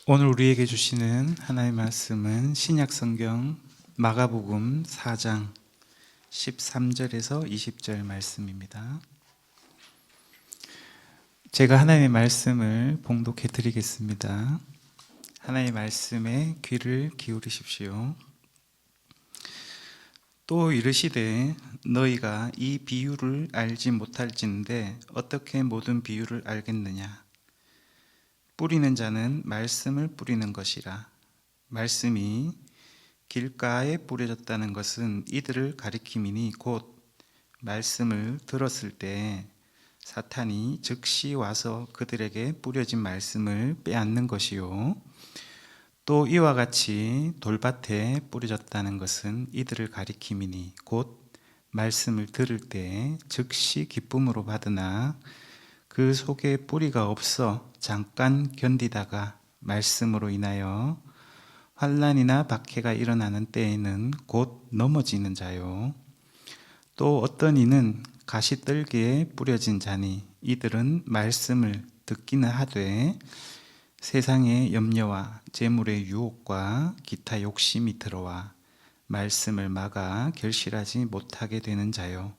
오늘 우리에게 주시는 하나님의 말씀은 신약성경 마가복음 4장 13절에서 20절 말씀입니다. 제가 하나님의 말씀을 봉독해 드리겠습니다. 하나님의 말씀에 귀를 기울이십시오. 또 이르시되 너희가 이 비유를 알지 못할진대 어떻게 모든 비유를 알겠느냐. 뿌리는 자는 말씀을 뿌리는 것이라. 말씀이 길가에 뿌려졌다는 것은 이들을 가리킴이니 곧 말씀을 들었을 때 사탄이 즉시 와서 그들에게 뿌려진 말씀을 빼앗는 것이요. 또 이와 같이 돌밭에 뿌려졌다는 것은 이들을 가리킴이니 곧 말씀을 들을 때 즉시 기쁨으로 받으나 그 속에 뿌리가 없어 잠깐 견디다가 말씀으로 인하여 환난이나 박해가 일어나는 때에는 곧 넘어지는 자요. 또 어떤 이는 가시떨기에 뿌려진 자니 이들은 말씀을 듣기는 하되 세상의 염려와 재물의 유혹과 기타 욕심이 들어와 말씀을 막아 결실하지 못하게 되는 자요.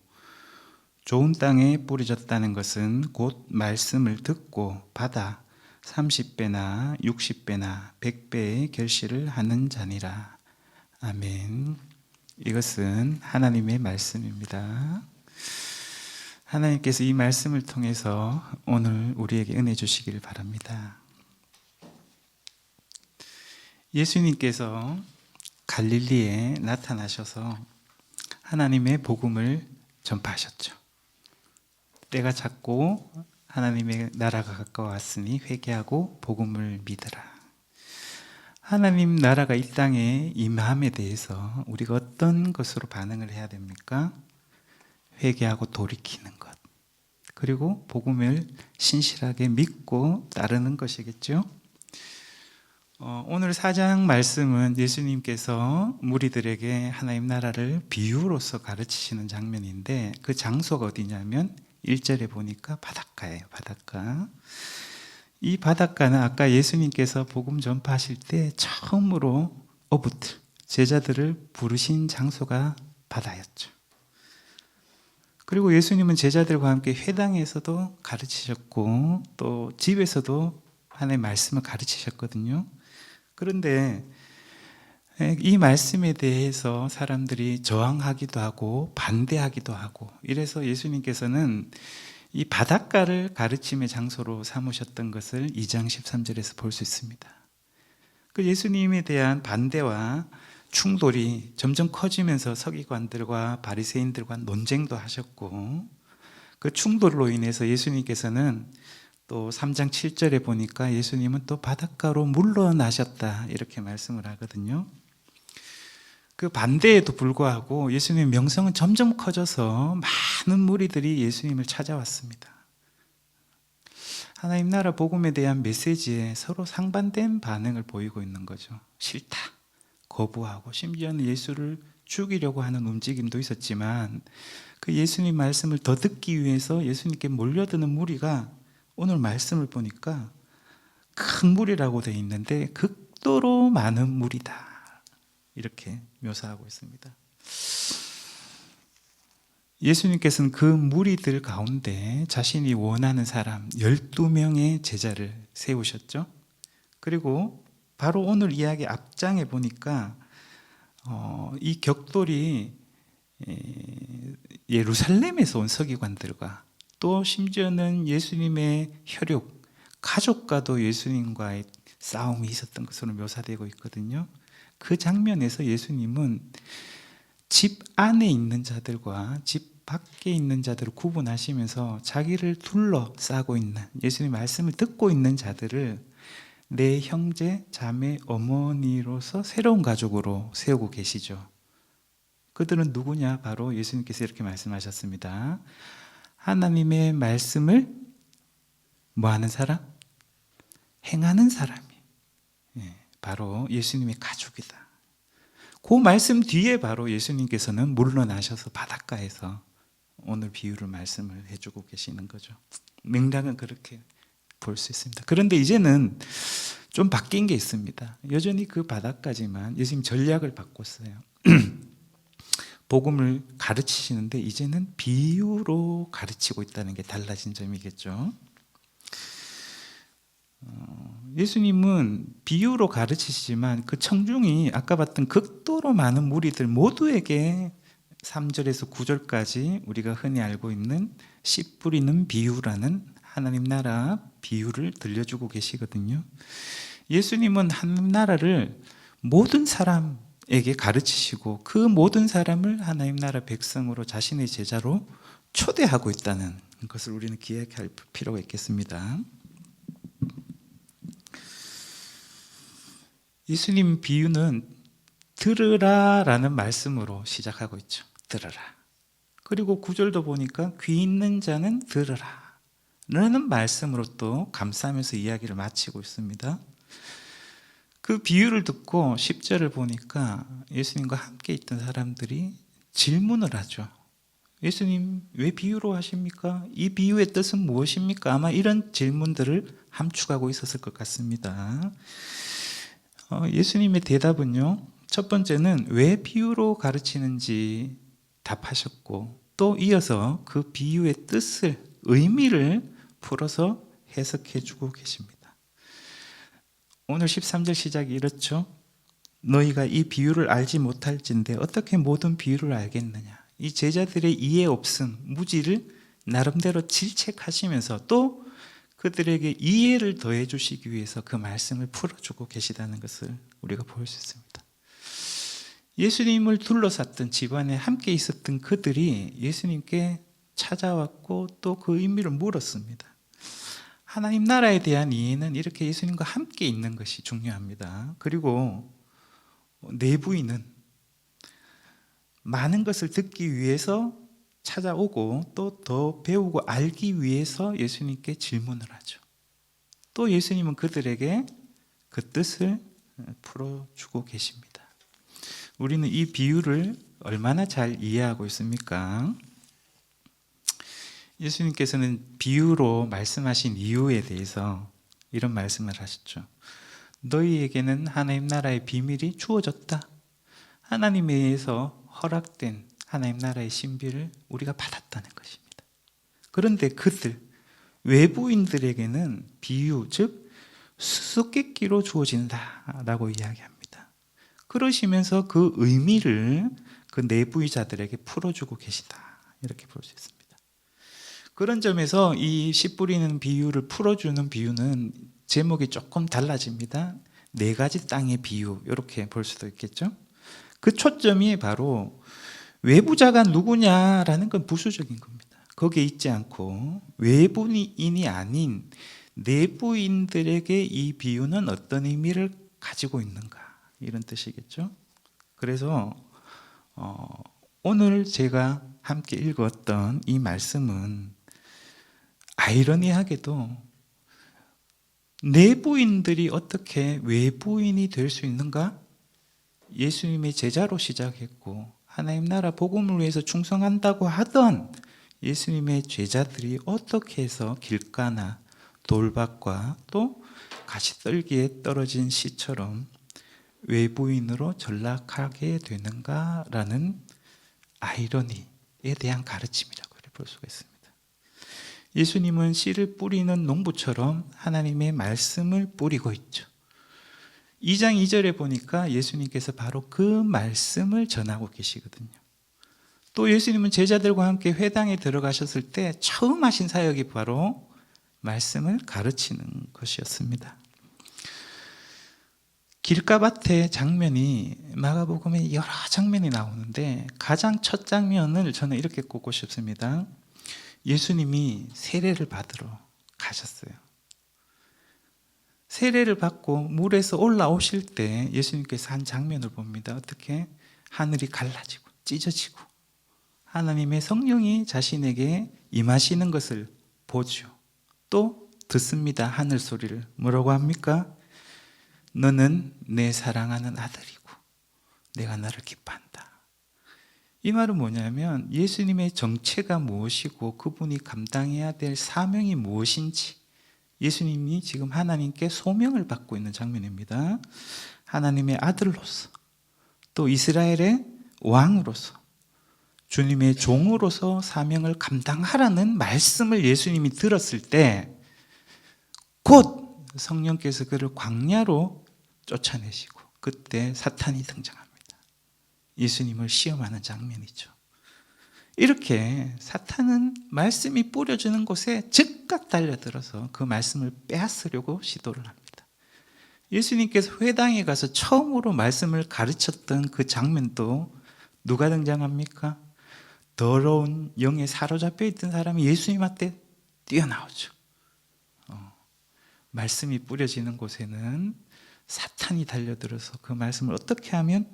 좋은 땅에 뿌려졌다는 것은 곧 말씀을 듣고 받아 30배나 60배나 100배의 결실을 하는 자니라. 아멘. 이것은 하나님의 말씀입니다. 하나님께서 이 말씀을 통해서 오늘 우리에게 은혜 주시길 바랍니다. 예수님께서 갈릴리에 나타나셔서 하나님의 복음을 전파하셨죠. 때가 찼고 하나님의 나라가 가까웠으니 회개하고 복음을 믿으라. 하나님 나라가 이 땅에 임함에 대해서 우리가 어떤 것으로 반응을 해야 됩니까? 회개하고 돌이키는 것, 그리고 복음을 신실하게 믿고 따르는 것이겠죠. 오늘 4장 말씀은 예수님께서 무리들에게 하나님 나라를 비유로서 가르치시는 장면인데 그 장소가 어디냐면 1절에 보니까 바닷가예요. 바닷가. 이 바닷가는 아까 예수님께서 복음 전파하실 때 처음으로 어부들, 제자들을 부르신 장소가 바다였죠. 그리고 예수님은 제자들과 함께 회당에서도 가르치셨고 또 집에서도 하나님의 말씀을 가르치셨거든요. 그런데 이 말씀에 대해서 사람들이 저항하기도 하고 반대하기도 하고 이래서 예수님께서는 이 바닷가를 가르침의 장소로 삼으셨던 것을 2장 13절에서 볼 수 있습니다. 그 예수님에 대한 반대와 충돌이 점점 커지면서 서기관들과 바리새인들과 논쟁도 하셨고 그 충돌로 인해서 예수님께서는 또 3장 7절에 보니까 예수님은 또 바닷가로 물러나셨다 이렇게 말씀을 하거든요. 그 반대에도 불구하고 예수님의 명성은 점점 커져서 많은 무리들이 예수님을 찾아왔습니다. 하나님 나라 복음에 대한 메시지에 서로 상반된 반응을 보이고 있는 거죠. 싫다, 거부하고 심지어는 예수를 죽이려고 하는 움직임도 있었지만 그 예수님 말씀을 더 듣기 위해서 예수님께 몰려드는 무리가 오늘 말씀을 보니까 큰 무리라고 되어 있는데 극도로 많은 무리다 이렇게 묘사하고 있습니다. 예수님께서는 그 무리들 가운데 자신이 원하는 사람 12명의 제자를 세우셨죠. 그리고 바로 오늘 이야기 앞장에 보니까 이 격돌이 예루살렘에서 온 서기관들과 또 심지어는 예수님의 혈육, 가족과도 예수님과의 싸움이 있었던 것으로 묘사되고 있거든요. 그 장면에서 예수님은 집 안에 있는 자들과 집 밖에 있는 자들을 구분하시면서 자기를 둘러싸고 있는 예수님 말씀을 듣고 있는 자들을 내 형제, 자매, 어머니로서 새로운 가족으로 세우고 계시죠. 그들은 누구냐? 바로 예수님께서 이렇게 말씀하셨습니다. 하나님의 말씀을 뭐하는 사람? 행하는 사람이 바로 예수님의 가족이다. 그 말씀 뒤에 바로 예수님께서는 물러나셔서 바닷가에서 오늘 비유를 말씀을 해주고 계시는 거죠. 맥락은 그렇게 볼 수 있습니다. 그런데 이제는 좀 바뀐 게 있습니다. 여전히 그 바닥까지만 예수님 전략을 바꿨어요. 복음을 가르치시는데 이제는 비유로 가르치고 있다는 게 달라진 점이겠죠. 예수님은 비유로 가르치시지만 그 청중이 아까 봤던 극도로 많은 무리들 모두에게 3절에서 9절까지 우리가 흔히 알고 있는 씨 뿌리는 비유라는 하나님 나라 비유를 들려주고 계시거든요. 예수님은 하나님 나라를 모든 사람에게 가르치시고 그 모든 사람을 하나님 나라 백성으로 자신의 제자로 초대하고 있다는 것을 우리는 기억할 필요가 있겠습니다. 예수님 비유는 들으라 라는 말씀으로 시작하고 있죠. 들으라. 그리고 9절도 보니까 귀 있는 자는 들으라 라는 말씀으로 또 감싸면서 이야기를 마치고 있습니다. 그 비유를 듣고 10절을 보니까 예수님과 함께 있던 사람들이 질문을 하죠. 예수님 왜 비유로 하십니까? 이 비유의 뜻은 무엇입니까? 아마 이런 질문들을 함축하고 있었을 것 같습니다. 예수님의 대답은요, 첫 번째는 왜 비유로 가르치는지 답하셨고, 또 이어서 그 비유의 뜻을, 의미를 풀어서 해석해 주고 계십니다. 오늘 13절 시작이 이렇죠. 너희가 이 비유를 알지 못할진대 어떻게 모든 비유를 알겠느냐. 이 제자들의 이해 없음, 무지를 나름대로 질책하시면서 또 그들에게 이해를 더해 주시기 위해서 그 말씀을 풀어주고 계시다는 것을 우리가 볼 수 있습니다. 예수님을 둘러쌌던 집안에 함께 있었던 그들이 예수님께 찾아왔고 또 그 의미를 물었습니다. 하나님 나라에 대한 이해는 이렇게 예수님과 함께 있는 것이 중요합니다. 그리고 내부인은 많은 것을 듣기 위해서 찾아오고 또 더 배우고 알기 위해서 예수님께 질문을 하죠. 또 예수님은 그들에게 그 뜻을 풀어주고 계십니다. 우리는 이 비유를 얼마나 잘 이해하고 있습니까? 예수님께서는 비유로 말씀하신 이유에 대해서 이런 말씀을 하셨죠. 너희에게는 하나님 나라의 비밀이 주어졌다. 하나님에 의해서 허락된 하나님 나라의 신비를 우리가 받았다는 것입니다. 그런데 그들, 외부인들에게는 비유, 즉 수수께끼로 주어진다라고 이야기합니다. 그러시면서 그 의미를 그 내부자들에게 풀어주고 계시다, 이렇게 볼 수 있습니다. 그런 점에서 이 씨 뿌리는 비유를 풀어주는 비유는 제목이 조금 달라집니다. 4가지 땅의 비유, 이렇게 볼 수도 있겠죠. 그 초점이 바로 외부자가 누구냐라는 건 부수적인 겁니다. 거기에 있지 않고 외부인이 아닌 내부인들에게 이 비유는 어떤 의미를 가지고 있는가, 이런 뜻이겠죠. 그래서 오늘 제가 함께 읽었던 이 말씀은 아이러니하게도 내부인들이 어떻게 외부인이 될 수 있는가? 예수님의 제자로 시작했고 하나님 나라 복음을 위해서 충성한다고 하던 예수님의 제자들이 어떻게 해서 길가나 돌밭과 또 가시떨기에 떨어진 씨처럼 외부인으로 전락하게 되는가라는 아이러니에 대한 가르침이라고 볼 수가 있습니다. 예수님은 씨를 뿌리는 농부처럼 하나님의 말씀을 뿌리고 있죠. 2장 2절에 보니까 예수님께서 바로 그 말씀을 전하고 계시거든요. 또 예수님은 제자들과 함께 회당에 들어가셨을 때 처음 하신 사역이 바로 말씀을 가르치는 것이었습니다. 길가밭의 장면이 마가복음에 여러 장면이 나오는데 가장 첫 장면을 저는 이렇게 꼽고 싶습니다. 예수님이 세례를 받으러 가셨어요. 세례를 받고 물에서 올라오실 때 예수님께서 한 장면을 봅니다. 어떻게 하늘이 갈라지고 찢어지고 하나님의 성령이 자신에게 임하시는 것을 보죠. 또 듣습니다. 하늘 소리를. 뭐라고 합니까? 너는 내 사랑하는 아들이고 내가 너를 기뻐한다. 이 말은 뭐냐면 예수님의 정체가 무엇이고 그분이 감당해야 될 사명이 무엇인지 예수님이 지금 하나님께 소명을 받고 있는 장면입니다. 하나님의 아들로서, 또 이스라엘의 왕으로서, 주님의 종으로서 사명을 감당하라는 말씀을 예수님이 들었을 때 곧 성령께서 그를 광야로 쫓아내시고 그때 사탄이 등장합니다. 예수님을 시험하는 장면이죠. 이렇게 사탄은 말씀이 뿌려지는 곳에 즉각 달려들어서 그 말씀을 빼앗으려고 시도를 합니다. 예수님께서 회당에 가서 처음으로 말씀을 가르쳤던 그 장면도 누가 등장합니까? 더러운 영에 사로잡혀 있던 사람이 예수님한테 뛰어나오죠. 말씀이 뿌려지는 곳에는 사탄이 달려들어서 그 말씀을 어떻게 하면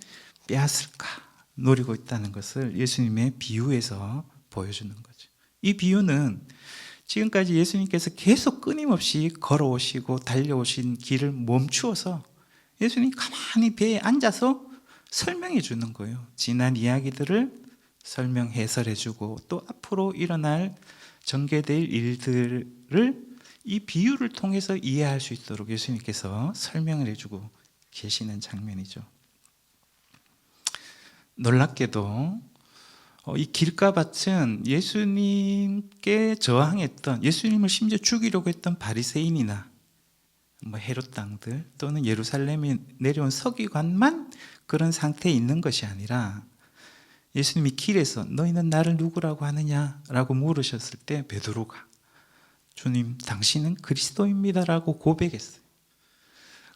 빼앗을까 노리고 있다는 것을 예수님의 비유에서 보여주는 거죠. 이 비유는 지금까지 예수님께서 계속 끊임없이 걸어오시고 달려오신 길을 멈추어서 예수님이 가만히 배에 앉아서 설명해 주는 거예요. 지난 이야기들을 설명 해설해 주고 또 앞으로 일어날 전개될 일들을 이 비유를 통해서 이해할 수 있도록 예수님께서 설명을 해주고 계시는 장면이죠. 놀랍게도 이 길가밭은 예수님께 저항했던, 예수님을 심지어 죽이려고 했던 바리새인이나 헤롯 당들 또는 예루살렘에 내려온 서기관만 그런 상태에 있는 것이 아니라 예수님이 길에서 너희는 나를 누구라고 하느냐라고 물으셨을 때 베드로가 주님, 당신은 그리스도입니다라고 고백했어요.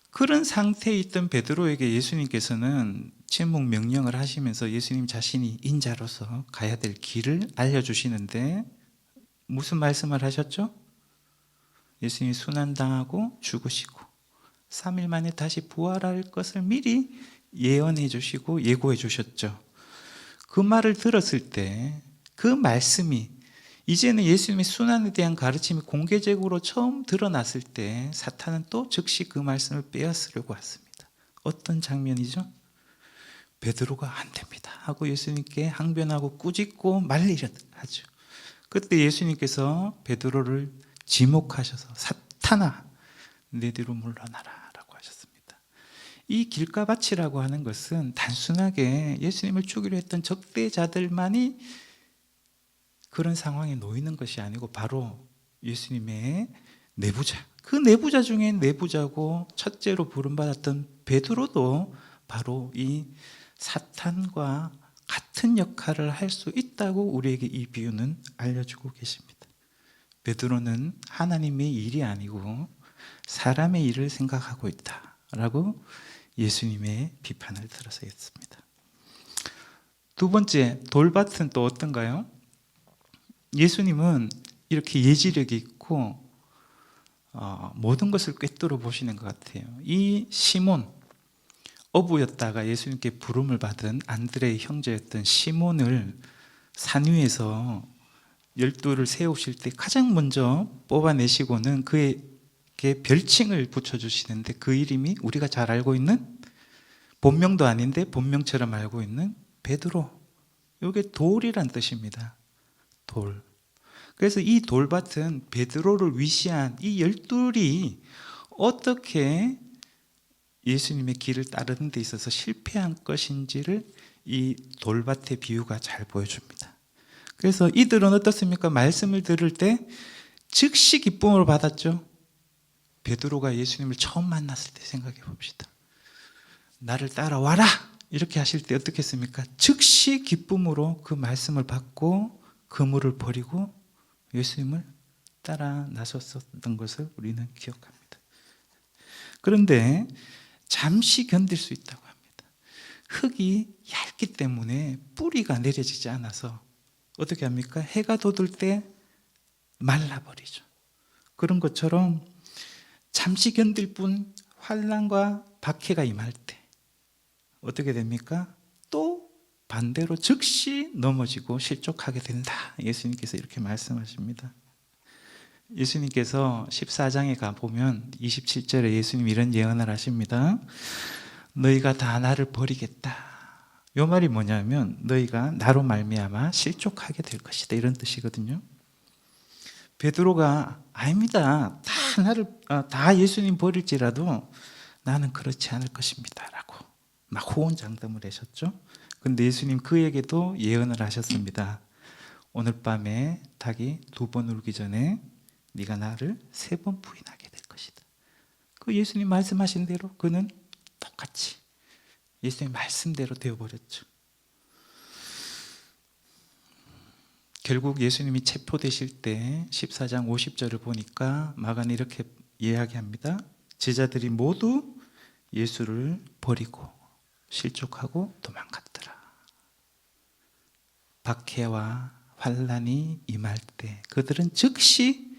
그런 상태에 있던 베드로에게 예수님께서는 침묵 명령을 하시면서 예수님 자신이 인자로서 가야 될 길을 알려주시는데 무슨 말씀을 하셨죠? 예수님이 순환당하고 죽으시고 3일 만에 다시 부활할 것을 미리 예언해 주시고 예고해 주셨죠. 그 말을 들었을 때 그 말씀이 이제는 예수님의 순환에 대한 가르침이 공개적으로 처음 드러났을 때 사탄은 또 즉시 그 말씀을 빼앗으려고 왔습니다. 어떤 장면이죠? 베드로가 안 됩니다 하고 예수님께 항변하고 꾸짖고 말리려 하죠. 그때 예수님께서 베드로를 지목하셔서 사탄아 내 뒤로 물러나라 라고 하셨습니다. 이 길가밭이라고 하는 것은 단순하게 예수님을 죽이려 했던 적대자들만이 그런 상황에 놓이는 것이 아니고 바로 예수님의 내부자, 그 내부자 중에 내부자고 첫째로 부름받았던 베드로도 바로 이 사탄과 같은 역할을 할 수 있다고 우리에게 이 비유는 알려주고 계십니다. 베드로는 하나님의 일이 아니고 사람의 일을 생각하고 있다라고 예수님의 비판을 들어서 했습니다. 두 번째, 돌밭은 또 어떤가요? 예수님은 이렇게 예지력이 있고 모든 것을 꿰뚫어 보시는 것 같아요. 이 시몬, 어부였다가 예수님께 부름을 받은 안드레의 형제였던 시몬을 산 위에서 12를 세우실 때 가장 먼저 뽑아내시고는 그에게 별칭을 붙여주시는데 그 이름이 우리가 잘 알고 있는, 본명도 아닌데 본명처럼 알고 있는 베드로. 이게 돌이란 뜻입니다. 돌. 그래서 이 돌밭은 베드로를 위시한 이 12이 어떻게 예수님의 길을 따르는 데 있어서 실패한 것인지를 이 돌밭의 비유가 잘 보여줍니다. 그래서 이들은 어떻습니까? 말씀을 들을 때 즉시 기쁨을 받았죠. 베드로가 예수님을 처음 만났을 때 생각해 봅시다. 나를 따라와라 이렇게 하실 때 어떻게 했습니까? 즉시 기쁨으로 그 말씀을 받고 그물을 버리고 예수님을 따라 나섰던 것을 우리는 기억합니다. 그런데 잠시 견딜 수 있다고 합니다. 흙이 얇기 때문에 뿌리가 내려지지 않아서 어떻게 합니까? 해가 돋을 때 말라버리죠. 그런 것처럼 잠시 견딜 뿐 환난과 박해가 임할 때 어떻게 됩니까? 또 반대로 즉시 넘어지고 실족하게 된다. 예수님께서 이렇게 말씀하십니다. 예수님께서 14장에 가보면 27절에 예수님 이런 예언을 하십니다. 너희가 다 나를 버리겠다. 이 말이 뭐냐면 너희가 나로 말미암아 실족하게 될 것이다 이런 뜻이거든요. 베드로가 아닙니다. 다 다 예수님 버릴지라도 나는 그렇지 않을 것입니다 라고 막 호언장담을 하셨죠. 근데 예수님 그에게도 예언을 하셨습니다. 오늘 밤에 닭이 2번 울기 전에 네가 나를 3번 부인하게 될 것이다. 그 예수님 말씀하신 대로 그는 똑같이 예수님 말씀대로 되어버렸죠. 결국 예수님이 체포되실 때 14장 50절을 보니까 마가는 이렇게 이야기합니다. 제자들이 모두 예수를 버리고 실족하고 도망갔더라. 박해와 환난이 임할 때 그들은 즉시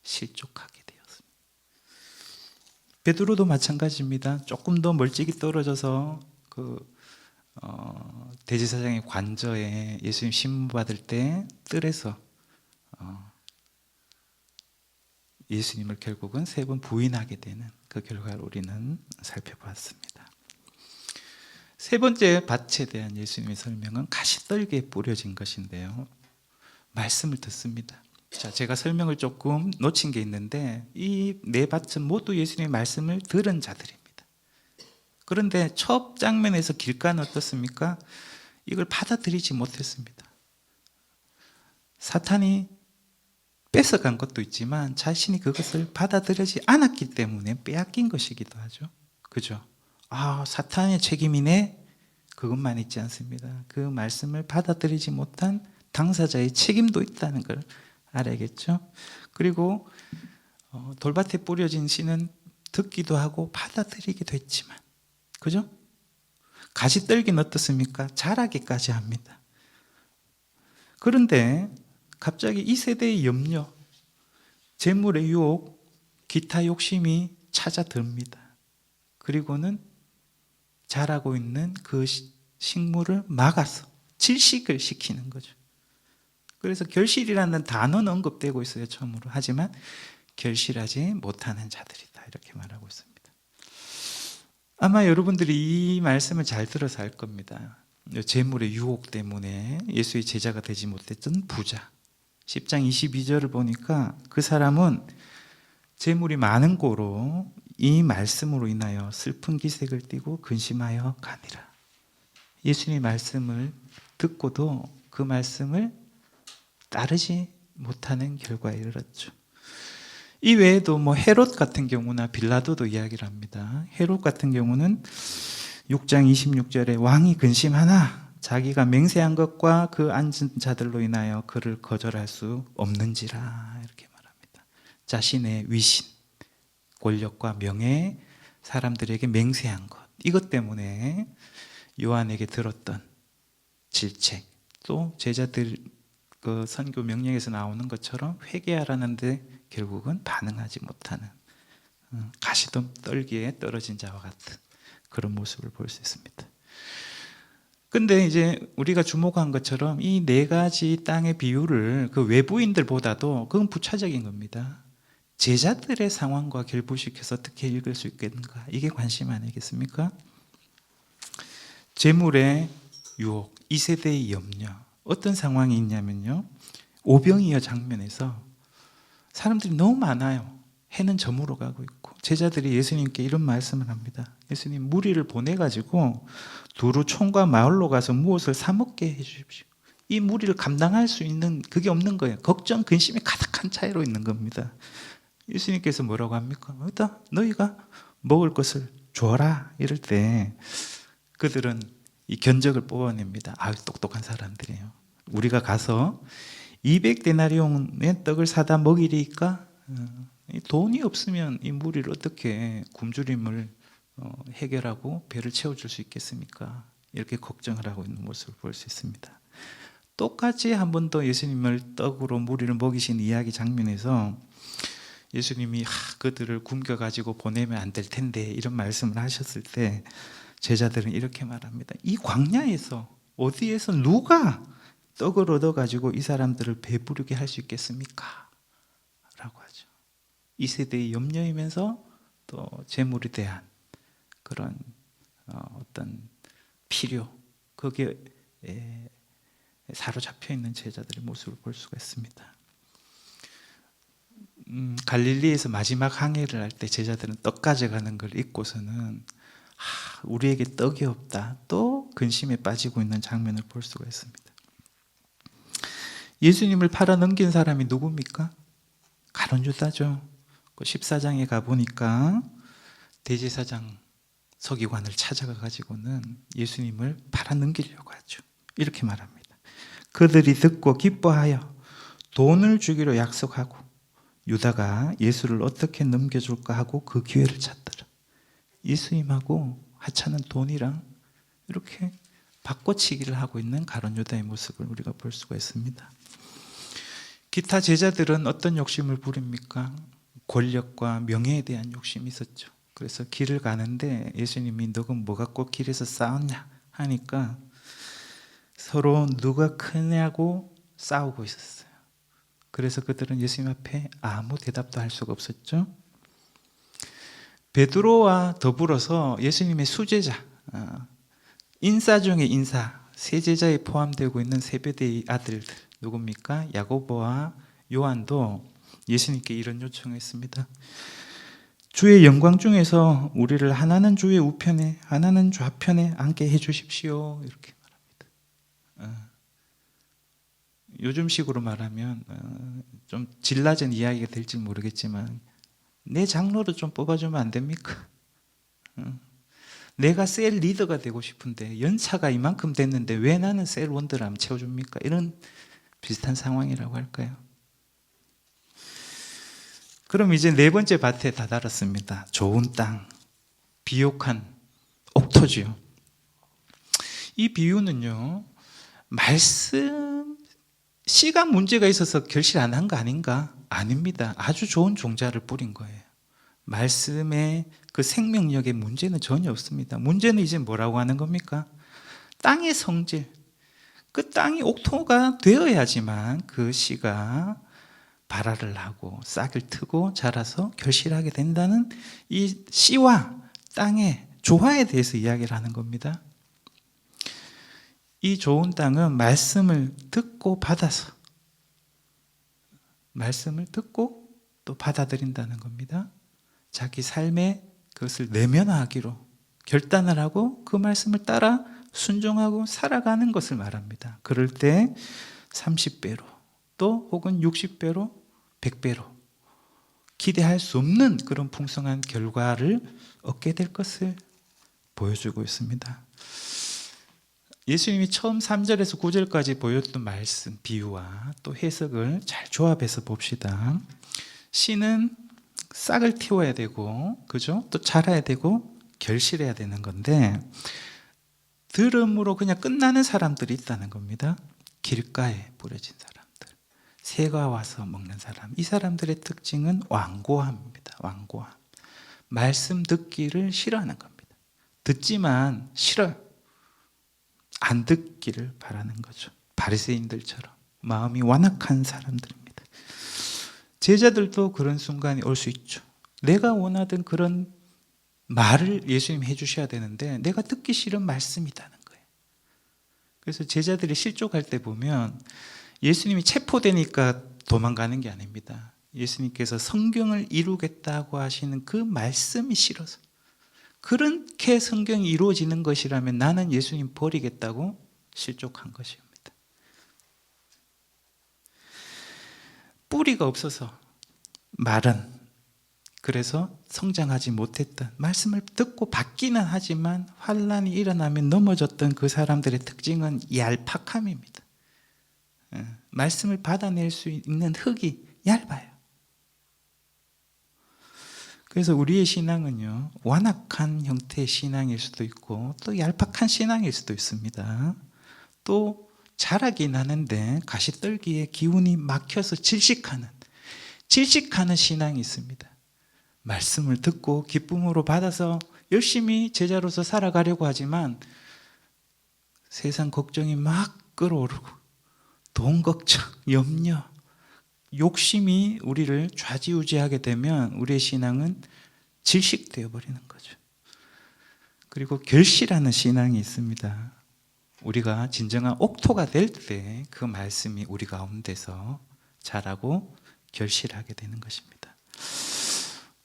실족하게 되었습니다. 베드로도 마찬가지입니다. 조금 더 멀찍이 떨어져서 대제사장의 관저에 예수님 신문받을 때 뜰에서 예수님을 결국은 3번 부인하게 되는 그 결과를 우리는 살펴봤습니다. 3번째 밭에 대한 예수님의 설명은 가시떨기에 뿌려진 것인데요. 말씀을 듣습니다. 자, 제가 설명을 조금 놓친 게 있는데 이 4밭은 모두 예수님의 말씀을 들은 자들입니다. 그런데 첫 장면에서 길가는 어떻습니까? 이걸 받아들이지 못했습니다. 사탄이 뺏어간 것도 있지만 자신이 그것을 받아들이지 않았기 때문에 빼앗긴 것이기도 하죠. 그죠? 사탄의 책임이네. 그것만 있지 않습니다. 그 말씀을 받아들이지 못한 당사자의 책임도 있다는 걸 알아야겠죠. 그리고 돌밭에 뿌려진 씨는 듣기도 하고 받아들이기도 했지만, 그죠? 가시떨기는 어떻습니까? 자라기까지 합니다. 그런데 갑자기 이 세대의 염려, 재물의 유혹, 기타 욕심이 찾아듭니다. 그리고는 자라고 있는 그 식물을 막아서 질식을 시키는 거죠. 그래서 결실이라는 단어는 언급되고 있어요, 처음으로. 하지만 결실하지 못하는 자들이다, 이렇게 말하고 있습니다. 아마 여러분들이 이 말씀을 잘 들어서 알 겁니다. 재물의 유혹 때문에 예수의 제자가 되지 못했던 부자. 10장 22절을 보니까 그 사람은 재물이 많은 고로 이 말씀으로 인하여 슬픈 기색을 띠고 근심하여 가니라. 예수님의 말씀을 듣고도 그 말씀을 따르지 못하는 결과에 이르렀죠. 이 외에도 헤롯 같은 경우나 빌라도도 이야기를 합니다. 헤롯 같은 경우는 6장 26절에 왕이 근심하나 자기가 맹세한 것과 그 앉은 자들로 인하여 그를 거절할 수 없는지라, 이렇게 말합니다. 자신의 위신, 권력과 명예, 사람들에게 맹세한 것, 이것 때문에 요한에게 들었던 질책, 또 제자들 그 선교 명령에서 나오는 것처럼 회개하라는데 결국은 반응하지 못하는 가시떨기에 떨어진 자와 같은 그런 모습을 볼 수 있습니다. 근데 이제 우리가 주목한 것처럼 이 4가지 땅의 비유를 그 외부인들보다도 그건 부차적인 겁니다. 제자들의 상황과 결부시켜서 어떻게 읽을 수 있겠는가, 이게 관심 아니겠습니까? 재물의 유혹, 2세대의 염려, 어떤 상황이 있냐면요, 오병이어 장면에서 사람들이 너무 많아요. 해는 저물어 가고 있고 제자들이 예수님께 이런 말씀을 합니다. 예수님, 무리를 보내가지고 두루 촌과 마을로 가서 무엇을 사 먹게 해주십시오. 이 무리를 감당할 수 있는 그게 없는 거예요. 걱정, 근심이 가득한 차이로 있는 겁니다. 예수님께서 뭐라고 합니까? 너희가 먹을 것을 줘라, 이럴 때 그들은 이 견적을 뽑아냅니다. 똑똑한 사람들이에요. 우리가 가서 200데나리온의 떡을 사다 먹이리까? 돈이 없으면 이 무리를 어떻게 굶주림을 해결하고 배를 채워줄 수 있겠습니까? 이렇게 걱정을 하고 있는 모습을 볼 수 있습니다. 똑같이 한 번 더 예수님을 떡으로 무리를 먹이신 이야기 장면에서 예수님이 그들을 굶겨가지고 보내면 안 될 텐데 이런 말씀을 하셨을 때 제자들은 이렇게 말합니다. 이 광야에서 어디에서 누가 떡을 얻어가지고 이 사람들을 배부르게 할 수 있겠습니까? 라고 하죠. 이 세대의 염려이면서 또 재물에 대한 그런 어떤 필요, 거기에 사로잡혀 있는 제자들의 모습을 볼 수가 있습니다. 갈릴리에서 마지막 항해를 할 때 제자들은 떡 가져가는 걸 잊고서는 우리에게 떡이 없다, 또 근심에 빠지고 있는 장면을 볼 수가 있습니다. 예수님을 팔아 넘긴 사람이 누굽니까? 가룟 유다죠. 14장에 가보니까 대제사장 서기관을 찾아가 가지고는 예수님을 팔아 넘기려고 하죠. 이렇게 말합니다. 그들이 듣고 기뻐하여 돈을 주기로 약속하고 유다가 예수를 어떻게 넘겨줄까 하고 그 기회를 찾더라. 예수님하고 하찮은 돈이랑 이렇게 바꿔치기를 하고 있는 가룟 유다의 모습을 우리가 볼 수가 있습니다. 기타 제자들은 어떤 욕심을 부립니까? 권력과 명예에 대한 욕심이 있었죠. 그래서 길을 가는데 예수님이 너는 뭐 갖고 길에서 싸웠냐 하니까 서로 누가 크냐고 싸우고 있었어요. 그래서 그들은 예수님 앞에 아무 대답도 할 수가 없었죠. 베드로와 더불어서 예수님의 수제자, 인사 중에 인사, 세 제자에 포함되고 있는 세베대의 아들들 누굽니까? 야고보와 요한도 예수님께 이런 요청을 했습니다. 주의 영광 중에서 우리를 하나는 주의 우편에 하나는 좌편에 앉게 해주십시오. 이렇게 말합니다. 요즘식으로 말하면 좀 질 낮은 이야기가 될지 모르겠지만 내 장로를 좀 뽑아주면 안 됩니까? 내가 셀 리더가 되고 싶은데 연차가 이만큼 됐는데 왜 나는 셀 원들을 안 채워줍니까? 이런 비슷한 상황이라고 할까요? 그럼 이제 네 번째 밭에 다다랐습니다. 좋은 땅, 비옥한 옥토지요. 이 비유는요, 말씀 씨가 문제가 있어서 결실 안 한 거 아닌가? 아닙니다. 아주 좋은 종자를 뿌린 거예요. 말씀의 그 생명력에 문제는 전혀 없습니다. 문제는 이제 뭐라고 하는 겁니까? 땅의 성질. 그 땅이 옥토가 되어야지만 그 씨가 발화를 하고 싹을 트고 자라서 결실하게 된다는 이 씨와 땅의 조화에 대해서 이야기를 하는 겁니다. 이 좋은 땅은 말씀을 듣고 받아서 말씀을 듣고 또 받아들인다는 겁니다. 자기 삶에 그것을 내면화하기로 결단을 하고 그 말씀을 따라 순종하고 살아가는 것을 말합니다. 그럴 때 30배로 또 혹은 60배로 100배로 기대할 수 없는 그런 풍성한 결과를 얻게 될 것을 보여주고 있습니다. 예수님이 처음 3절에서 9절까지 보였던 말씀, 비유와 또 해석을 잘 조합해서 봅시다. 씨는 싹을 틔워야 되고, 그죠? 또 자라야 되고, 결실해야 되는 건데, 들음으로 그냥 끝나는 사람들이 있다는 겁니다. 길가에 뿌려진 사람들, 새가 와서 먹는 사람. 이 사람들의 특징은 완고함입니다. 완고함. 말씀 듣기를 싫어하는 겁니다. 듣지만 싫어요. 안 듣기를 바라는 거죠. 바리새인들처럼 마음이 완악한 사람들입니다. 제자들도 그런 순간이 올 수 있죠. 내가 원하던 그런 말을 예수님이 해주셔야 되는데 내가 듣기 싫은 말씀이라는 거예요. 그래서 제자들이 실족할 때 보면 예수님이 체포되니까 도망가는 게 아닙니다. 예수님께서 성경을 이루겠다고 하시는 그 말씀이 싫어서, 그렇게 성경이 이루어지는 것이라면 나는 예수님 버리겠다고 실족한 것입니다. 뿌리가 없어서 말은, 그래서 성장하지 못했던, 말씀을 듣고 받기는 하지만 환난이 일어나면 넘어졌던 그 사람들의 특징은 얄팍함입니다. 말씀을 받아낼 수 있는 흙이 얇아요. 그래서 우리의 신앙은요, 완악한 형태의 신앙일 수도 있고 또 얄팍한 신앙일 수도 있습니다. 또 자라긴 하는데 가시떨기에 기운이 막혀서 질식하는 신앙이 있습니다. 말씀을 듣고 기쁨으로 받아서 열심히 제자로서 살아가려고 하지만 세상 걱정이 막 끌어오르고 돈 걱정, 염려, 욕심이 우리를 좌지우지하게 되면 우리의 신앙은 질식되어 버리는 거죠. 그리고 결실하는 신앙이 있습니다. 우리가 진정한 옥토가 될 때 그 말씀이 우리 가운데서 자라고 결실하게 되는 것입니다.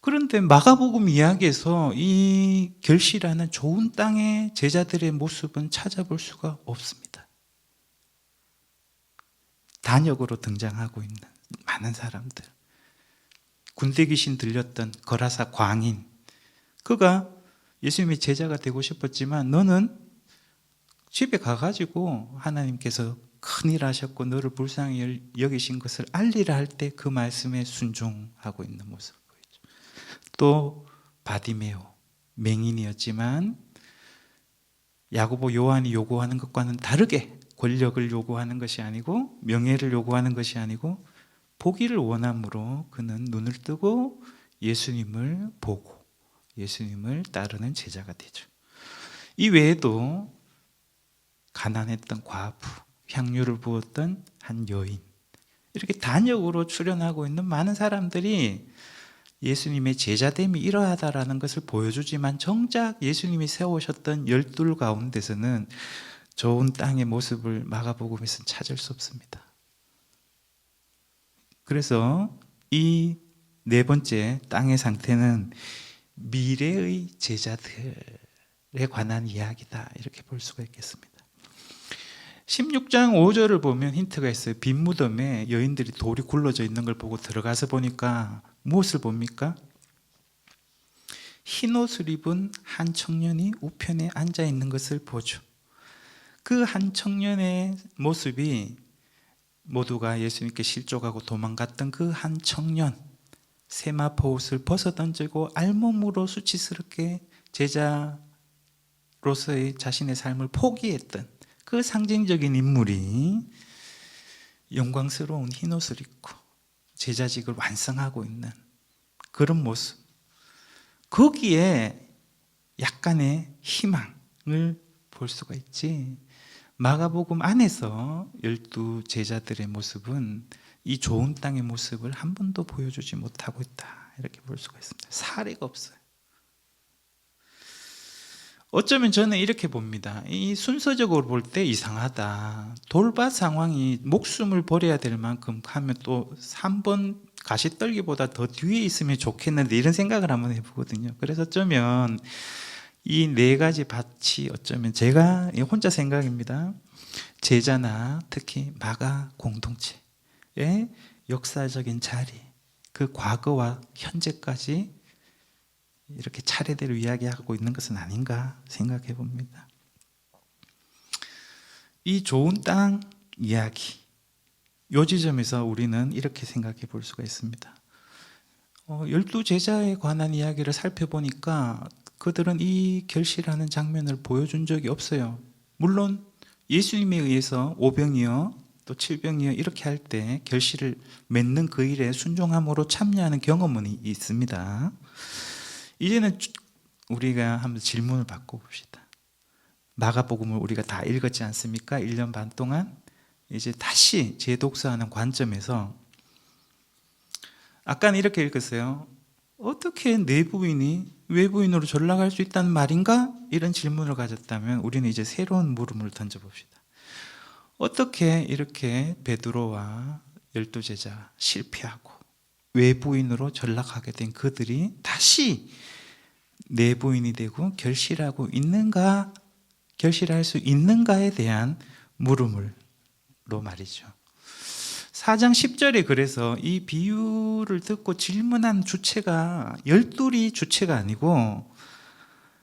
그런데 마가복음 이야기에서 이 결실하는 좋은 땅의 제자들의 모습은 찾아볼 수가 없습니다. 단역으로 등장하고 있는 많은 사람들, 군대 귀신 들렸던 거라사 광인, 그가 예수님의 제자가 되고 싶었지만 너는 집에 가가지고 하나님께서 큰일 하셨고 너를 불쌍히 여기신 것을 알리라 할 때 그 말씀에 순종하고 있는 모습을 보이죠. 또 바디메오, 맹인이었지만 야고보 요한이 요구하는 것과는 다르게 권력을 요구하는 것이 아니고 명예를 요구하는 것이 아니고 보기를 원함으로 그는 눈을 뜨고 예수님을 보고 예수님을 따르는 제자가 되죠. 이 외에도 가난했던 과부, 향유를 부었던 한 여인, 이렇게 단역으로 출연하고 있는 많은 사람들이 예수님의 제자됨이 이러하다라는 것을 보여주지만 정작 예수님이 세우셨던 12 가운데서는 좋은 땅의 모습을 마가복음에서는 찾을 수 없습니다. 그래서 이 네 번째 땅의 상태는 미래의 제자들에 관한 이야기다, 이렇게 볼 수가 있겠습니다. 16장 5절을 보면 힌트가 있어요. 빈 무덤에 여인들이 돌이 굴러져 있는 걸 보고 들어가서 보니까 무엇을 봅니까? 흰 옷을 입은 한 청년이 우편에 앉아 있는 것을 보죠. 그 한 청년의 모습이 모두가 예수님께 실족하고 도망갔던 그 한 청년, 세마포 옷을 벗어던지고 알몸으로 수치스럽게 제자로서의 자신의 삶을 포기했던 그 상징적인 인물이 영광스러운 흰옷을 입고 제자직을 완성하고 있는 그런 모습, 거기에 약간의 희망을 볼 수가 있지, 마가복음 안에서 12 제자들의 모습은 이 좋은 땅의 모습을 한 번도 보여주지 못하고 있다, 이렇게 볼 수가 있습니다. 사례가 없어요. 어쩌면 저는 이렇게 봅니다. 이 순서적으로 볼 때 이상하다. 돌밭 상황이 목숨을 버려야 될 만큼 하면 또 3번 가시떨기보다 더 뒤에 있으면 좋겠는데, 이런 생각을 한번 해보거든요. 그래서 어쩌면 이 네 가지 밭이, 어쩌면 제가 혼자 생각입니다, 제자나 특히 마가 공동체의 역사적인 자리, 그 과거와 현재까지 이렇게 차례대로 이야기하고 있는 것은 아닌가 생각해 봅니다. 이 좋은 땅 이야기, 이 지점에서 우리는 이렇게 생각해 볼 수가 있습니다. 12 제자에 관한 이야기를 살펴보니까 그들은 이 결실하는 장면을 보여준 적이 없어요. 물론 예수님에 의해서 5병이요 또 7병이요 이렇게 할 때 결실을 맺는 그 일에 순종함으로 참여하는 경험은 있습니다. 이제는 우리가 한번 질문을 바꿔봅시다. 마가복음을 우리가 다 읽었지 않습니까? 1년 반 동안. 이제 다시 재독서하는 관점에서, 아까는 이렇게 읽었어요. 어떻게 내부인이 외부인으로 전락할 수 있다는 말인가? 이런 질문을 가졌다면 우리는 이제 새로운 물음을 던져봅시다. 어떻게 이렇게 베드로와 12 제자 실패하고 외부인으로 전락하게 된 그들이 다시 내부인이 되고 결실하고 있는가, 결실할 수 있는가에 대한 물음으로 말이죠. 4장 10절에 그래서 이 비유를 듣고 질문한 주체가 12이 주체가 아니고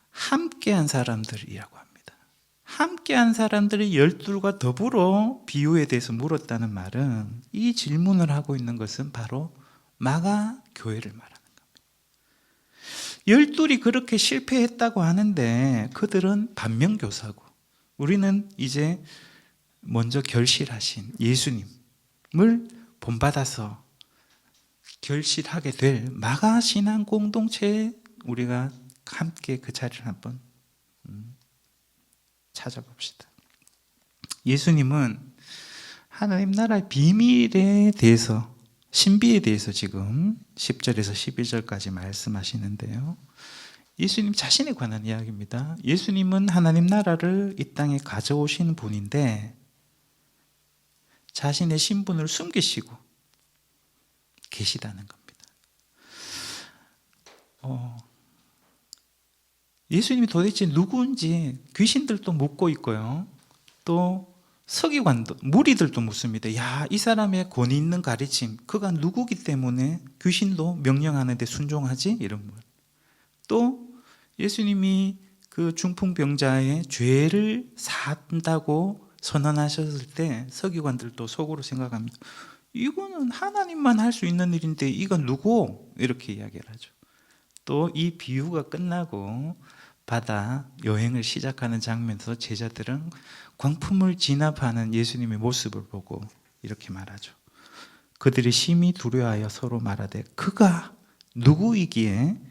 함께한 사람들이라고 합니다. 함께한 사람들이 12과 더불어 비유에 대해서 물었다는 말은, 이 질문을 하고 있는 것은 바로 마가 교회를 말합니다. 12이 그렇게 실패했다고 하는데 그들은 반면교사고, 우리는 이제 먼저 결실하신 예수님을 본받아서 결실하게 될 마가 신앙 공동체에 우리가 함께 그 자리를 한번 찾아봅시다. 예수님은 하나님 나라의 비밀에 대해서, 신비에 대해서 지금 10절에서 11절까지 말씀하시는데요, 예수님 자신에 관한 이야기입니다. 예수님은 하나님 나라를 이 땅에 가져오신 분인데 자신의 신분을 숨기시고 계시다는 겁니다. 예수님이 도대체 누구인지 귀신들도 묻고 있고요. 또 서기관도, 무리들도 묻습니다. 야, 이 사람의 권위 있는 가르침, 그가 누구기 때문에 귀신도 명령하는데 순종하지? 이런 말. 또 예수님이 그 중풍병자의 죄를 산다고 선언하셨을 때 서기관들도 속으로 생각합니다. 이거는 하나님만 할 수 있는 일인데 이건 누구? 이렇게 이야기를 하죠. 또 이 비유가 끝나고 바다 여행을 시작하는 장면에서 제자들은 광풍을 진압하는 예수님의 모습을 보고 이렇게 말하죠. 그들이 심히 두려워하여 서로 말하되 그가 누구이기에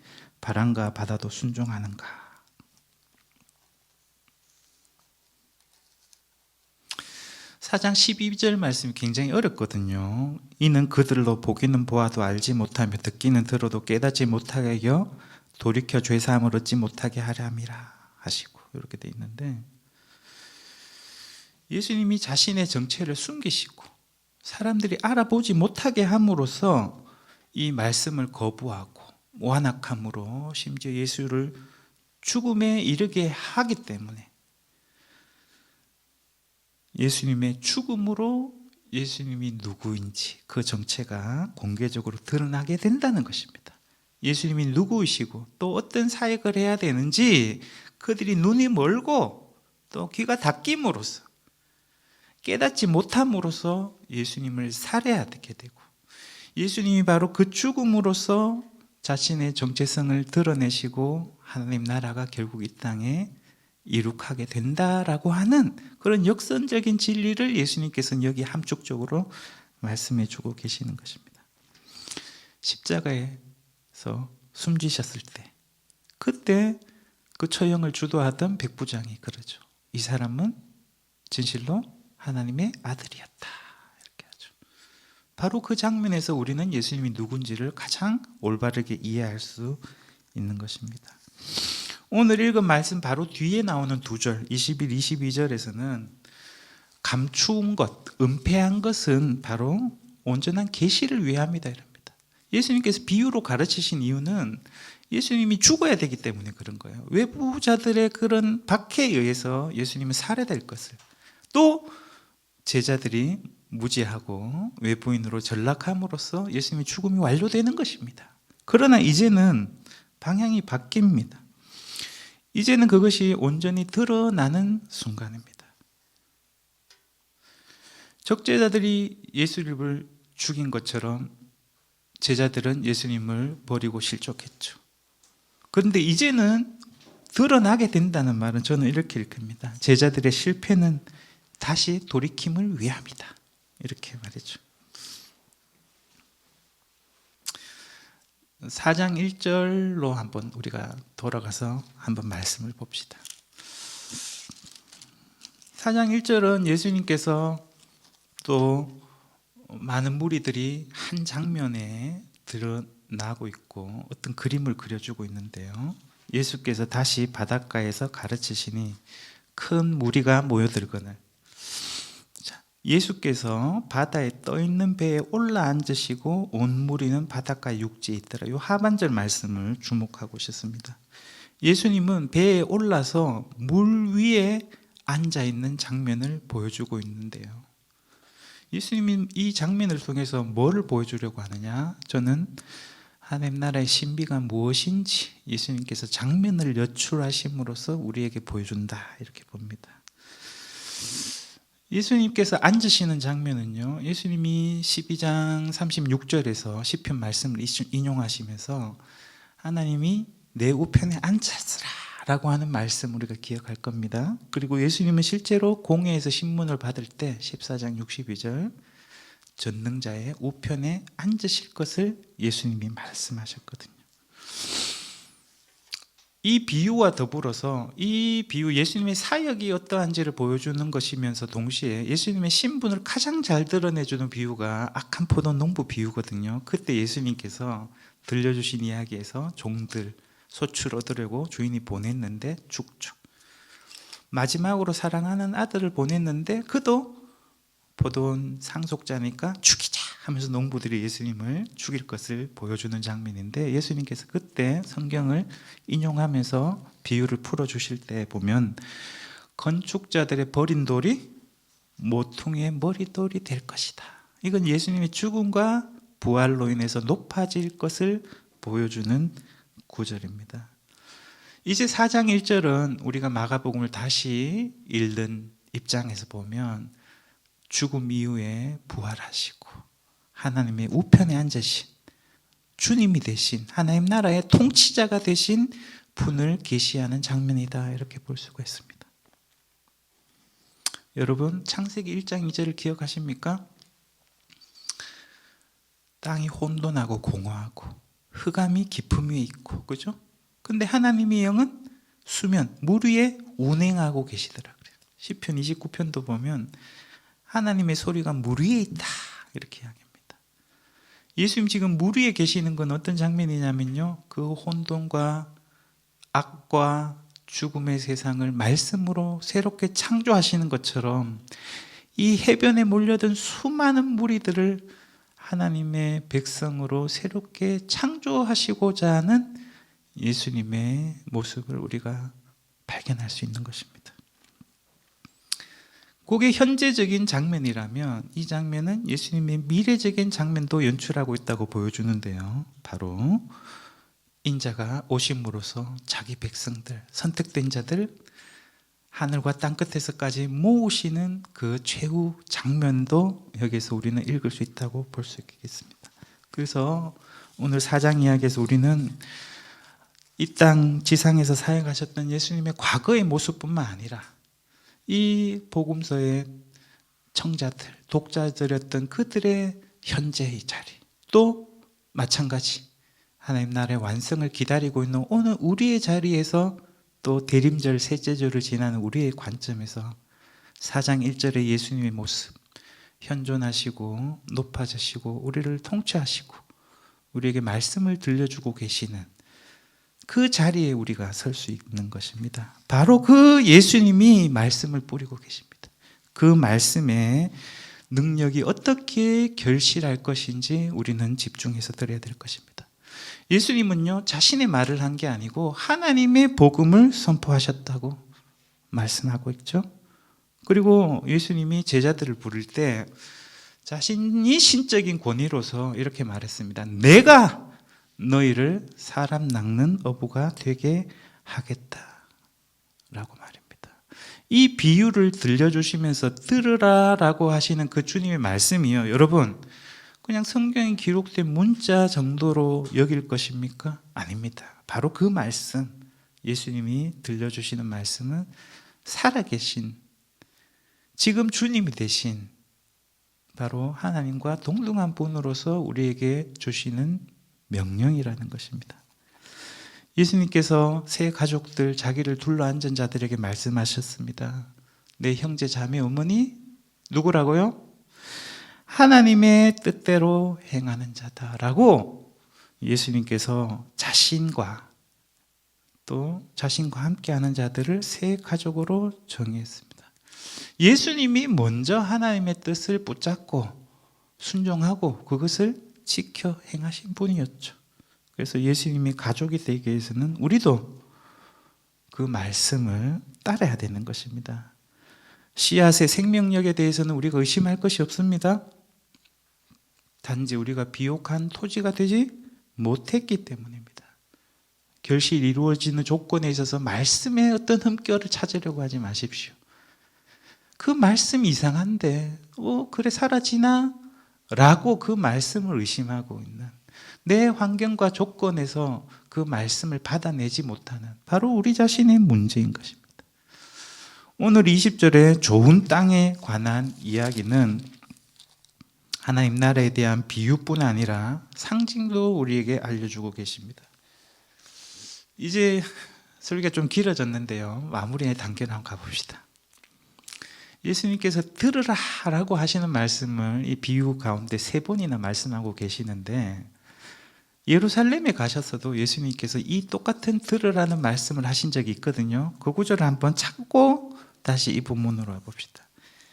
바람과 바다도 순종하는가. 4장 12절 말씀이 굉장히 어렵거든요. 이는 그들로 보기는 보아도 알지 못하며 듣기는 들어도 깨닫지 못하게 하여 돌이켜 죄사함을 얻지 못하게 하려 함이라 하시고 이렇게 돼 있는데, 예수님이 자신의 정체를 숨기시고 사람들이 알아보지 못하게 함으로써 이 말씀을 거부하고 완악함으로 심지어 예수를 죽음에 이르게 하기 때문에 예수님의 죽음으로 예수님이 누구인지 그 정체가 공개적으로 드러나게 된다는 것입니다. 예수님이 누구이시고 또 어떤 사역을 해야 되는지 그들이 눈이 멀고 또 귀가 닫힘으로써 깨닫지 못함으로써 예수님을 살해하게 되고, 예수님이 바로 그 죽음으로써 자신의 정체성을 드러내시고 하나님 나라가 결국 이 땅에 이룩하게 된다라고 하는 그런 역선적인 진리를 예수님께서는 여기 함축적으로 말씀해 주고 계시는 것입니다. 십자가에서 숨지셨을 때, 그때 그 처형을 주도하던 백부장이 그러죠. 이 사람은 진실로 하나님의 아들이었다, 이렇게 하죠. 바로 그 장면에서 우리는 예수님이 누군지를 가장 올바르게 이해할 수 있는 것입니다. 오늘 읽은 말씀 바로 뒤에 나오는 2절 21, 22절에서는 감추운 것, 은폐한 것은 바로 온전한 계시를 위함이다 이랍니다. 예수님께서 비유로 가르치신 이유는 예수님이 죽어야 되기 때문에 그런 거예요. 외부자들의 그런 박해에 의해서 예수님은 살해될 것을, 또 제자들이 무지하고 외부인으로 전락함으로써 예수님의 죽음이 완료되는 것입니다. 그러나 이제는 방향이 바뀝니다. 이제는 그것이 온전히 드러나는 순간입니다. 적제자들이 예수님을 죽인 것처럼 제자들은 예수님을 버리고 실족했죠. 그런데 이제는 드러나게 된다는 말은 저는 이렇게 읽습니다. 제자들의 실패는 다시 돌이킴을 위함이다, 이렇게 말이죠. 4장 1절로 한번 우리가 돌아가서 한번 말씀을 봅시다. 4장 1절은 예수님께서 또 많은 무리들이 한 장면에 드러나고 있고 어떤 그림을 그려주고 있는데요. 예수께서 다시 바닷가에서 가르치시니 큰 무리가 모여들거늘 예수께서 바다에 떠있는 배에 올라앉으시고 온 무리는 바닷가 육지에 있더라. 이 하반절 말씀을 주목하고 싶습니다. 예수님은 배에 올라서 물 위에 앉아있는 장면을 보여주고 있는데요. 예수님이 이 장면을 통해서 뭐를 보여주려고 하느냐? 저는 하나님 나라의 신비가 무엇인지 예수님께서 장면을 연출하심으로써 우리에게 보여준다, 이렇게 봅니다. 예수님께서 앉으시는 장면은요, 예수님이 12장 36절에서 시편 말씀을 인용하시면서 하나님이 내 우편에 앉았으라 라고 하는 말씀 우리가 기억할 겁니다. 그리고 예수님은 실제로 공회에서 신문을 받을 때 14장 62절 전능자의 우편에 앉으실 것을 예수님이 말씀하셨거든요. 이 비유와 더불어서 이 비유, 예수님의 사역이 어떠한지를 보여주는 것이면서 동시에 예수님의 신분을 가장 잘 드러내주는 비유가 악한 포도 농부 비유거든요. 그때 예수님께서 들려주신 이야기에서 종들 소출 얻으려고 주인이 보냈는데 죽죠. 마지막으로 사랑하는 아들을 보냈는데 그도 포도원 상속자니까 죽이자 하면서 농부들이 예수님을 죽일 것을 보여주는 장면인데, 예수님께서 그때 성경을 인용하면서 비유를 풀어주실 때 보면 건축자들의 버린 돌이 모퉁이의 머릿돌이 될 것이다. 이건 예수님의 죽음과 부활로 인해서 높아질 것을 보여주는 구절입니다. 이제 4장 1절은 우리가 마가복음을 다시 읽는 입장에서 보면 죽음 이후에 부활하시고 하나님의 우편에 앉으신 주님이 되신 하나님 나라의 통치자가 되신 분을 계시하는 장면이다, 이렇게 볼 수가 있습니다. 여러분, 창세기 1장 2절을 기억하십니까? 땅이 혼돈하고 공허하고 흑암이 깊음 위에 있고, 그죠? 근데 하나님의 영은 수면, 물 위에 운행하고 계시더라 그래요. 시편 29편도 보면 하나님의 소리가 물 위에 있다, 이렇게 이야기합니다. 예수님 지금 물 위에 계시는 건 어떤 장면이냐면요, 그 혼돈과 악과 죽음의 세상을 말씀으로 새롭게 창조하시는 것처럼 이 해변에 몰려든 수많은 무리들을 하나님의 백성으로 새롭게 창조하시고자 하는 예수님의 모습을 우리가 발견할 수 있는 것입니다. 그게 현재적인 장면이라면 이 장면은 예수님의 미래적인 장면도 연출하고 있다고 보여주는데요. 바로 인자가 오심으로써 자기 백성들, 선택된 자들 하늘과 땅 끝에서까지 모으시는 그 최후 장면도 여기서 우리는 읽을 수 있다고 볼 수 있겠습니다. 그래서 오늘 4장 이야기에서 우리는 이 땅 지상에서 사역하셨던 예수님의 과거의 모습뿐만 아니라 이 복음서의 청자들, 독자들이었던 그들의 현재의 자리, 또 마찬가지 하나님 나라의 완성을 기다리고 있는 오늘 우리의 자리에서 또 대림절, 셋째주를 지나는 우리의 관점에서 4장 1절의 예수님의 모습, 현존하시고 높아지시고 우리를 통치하시고 우리에게 말씀을 들려주고 계시는 그 자리에 우리가 설 수 있는 것입니다. 바로 그 예수님이 말씀을 뿌리고 계십니다. 그 말씀의 능력이 어떻게 결실할 것인지 우리는 집중해서 들어야 될 것입니다. 예수님은요, 자신의 말을 한 게 아니고 하나님의 복음을 선포하셨다고 말씀하고 있죠. 그리고 예수님이 제자들을 부를 때 자신이 신적인 권위로서 이렇게 말했습니다. 내가 너희를 사람 낚는 어부가 되게 하겠다 라고 말입니다. 이 비유를 들려주시면서 들으라 라고 하시는 그 주님의 말씀이요, 여러분, 그냥 성경에 기록된 문자 정도로 여길 것입니까? 아닙니다. 바로 그 말씀, 예수님이 들려주시는 말씀은 살아계신 지금 주님이 되신 바로 하나님과 동등한 분으로서 우리에게 주시는 명령이라는 것입니다. 예수님께서 세 가족들, 자기를 둘러앉은 자들에게 말씀하셨습니다. 내 형제 자매 어머니 누구라고요? 하나님의 뜻대로 행하는 자다라고 예수님께서 자신과 또 자신과 함께하는 자들을 세 가족으로 정의했습니다. 예수님이 먼저 하나님의 뜻을 붙잡고 순종하고 그것을 지켜 행하신 분이었죠. 그래서 예수님이 가족이 되기 위해서는 우리도 그 말씀을 따라야 되는 것입니다. 씨앗의 생명력에 대해서는 우리가 의심할 것이 없습니다. 단지 우리가 비옥한 토지가 되지 못했기 때문입니다. 결실이 이루어지는 조건에 있어서 말씀의 어떤 흠결을 찾으려고 하지 마십시오. 그 말씀이 이상한데 그래 사라지나? 라고 그 말씀을 의심하고 있는, 내 환경과 조건에서 그 말씀을 받아내지 못하는 바로 우리 자신의 문제인 것입니다. 오늘 20절에 좋은 땅에 관한 이야기는 하나님 나라에 대한 비유뿐 아니라 상징도 우리에게 알려주고 계십니다. 이제 설교가 좀 길어졌는데요, 마무리의 단계로 한번 가봅시다. 예수님께서 들으라 라고 하시는 말씀을 이 비유 가운데 3번이나 말씀하고 계시는데, 예루살렘에 가셨어도 예수님께서 이 똑같은 들으라는 말씀을 하신 적이 있거든요. 그 구절을 한번 찾고 다시 이 본문으로 와봅시다.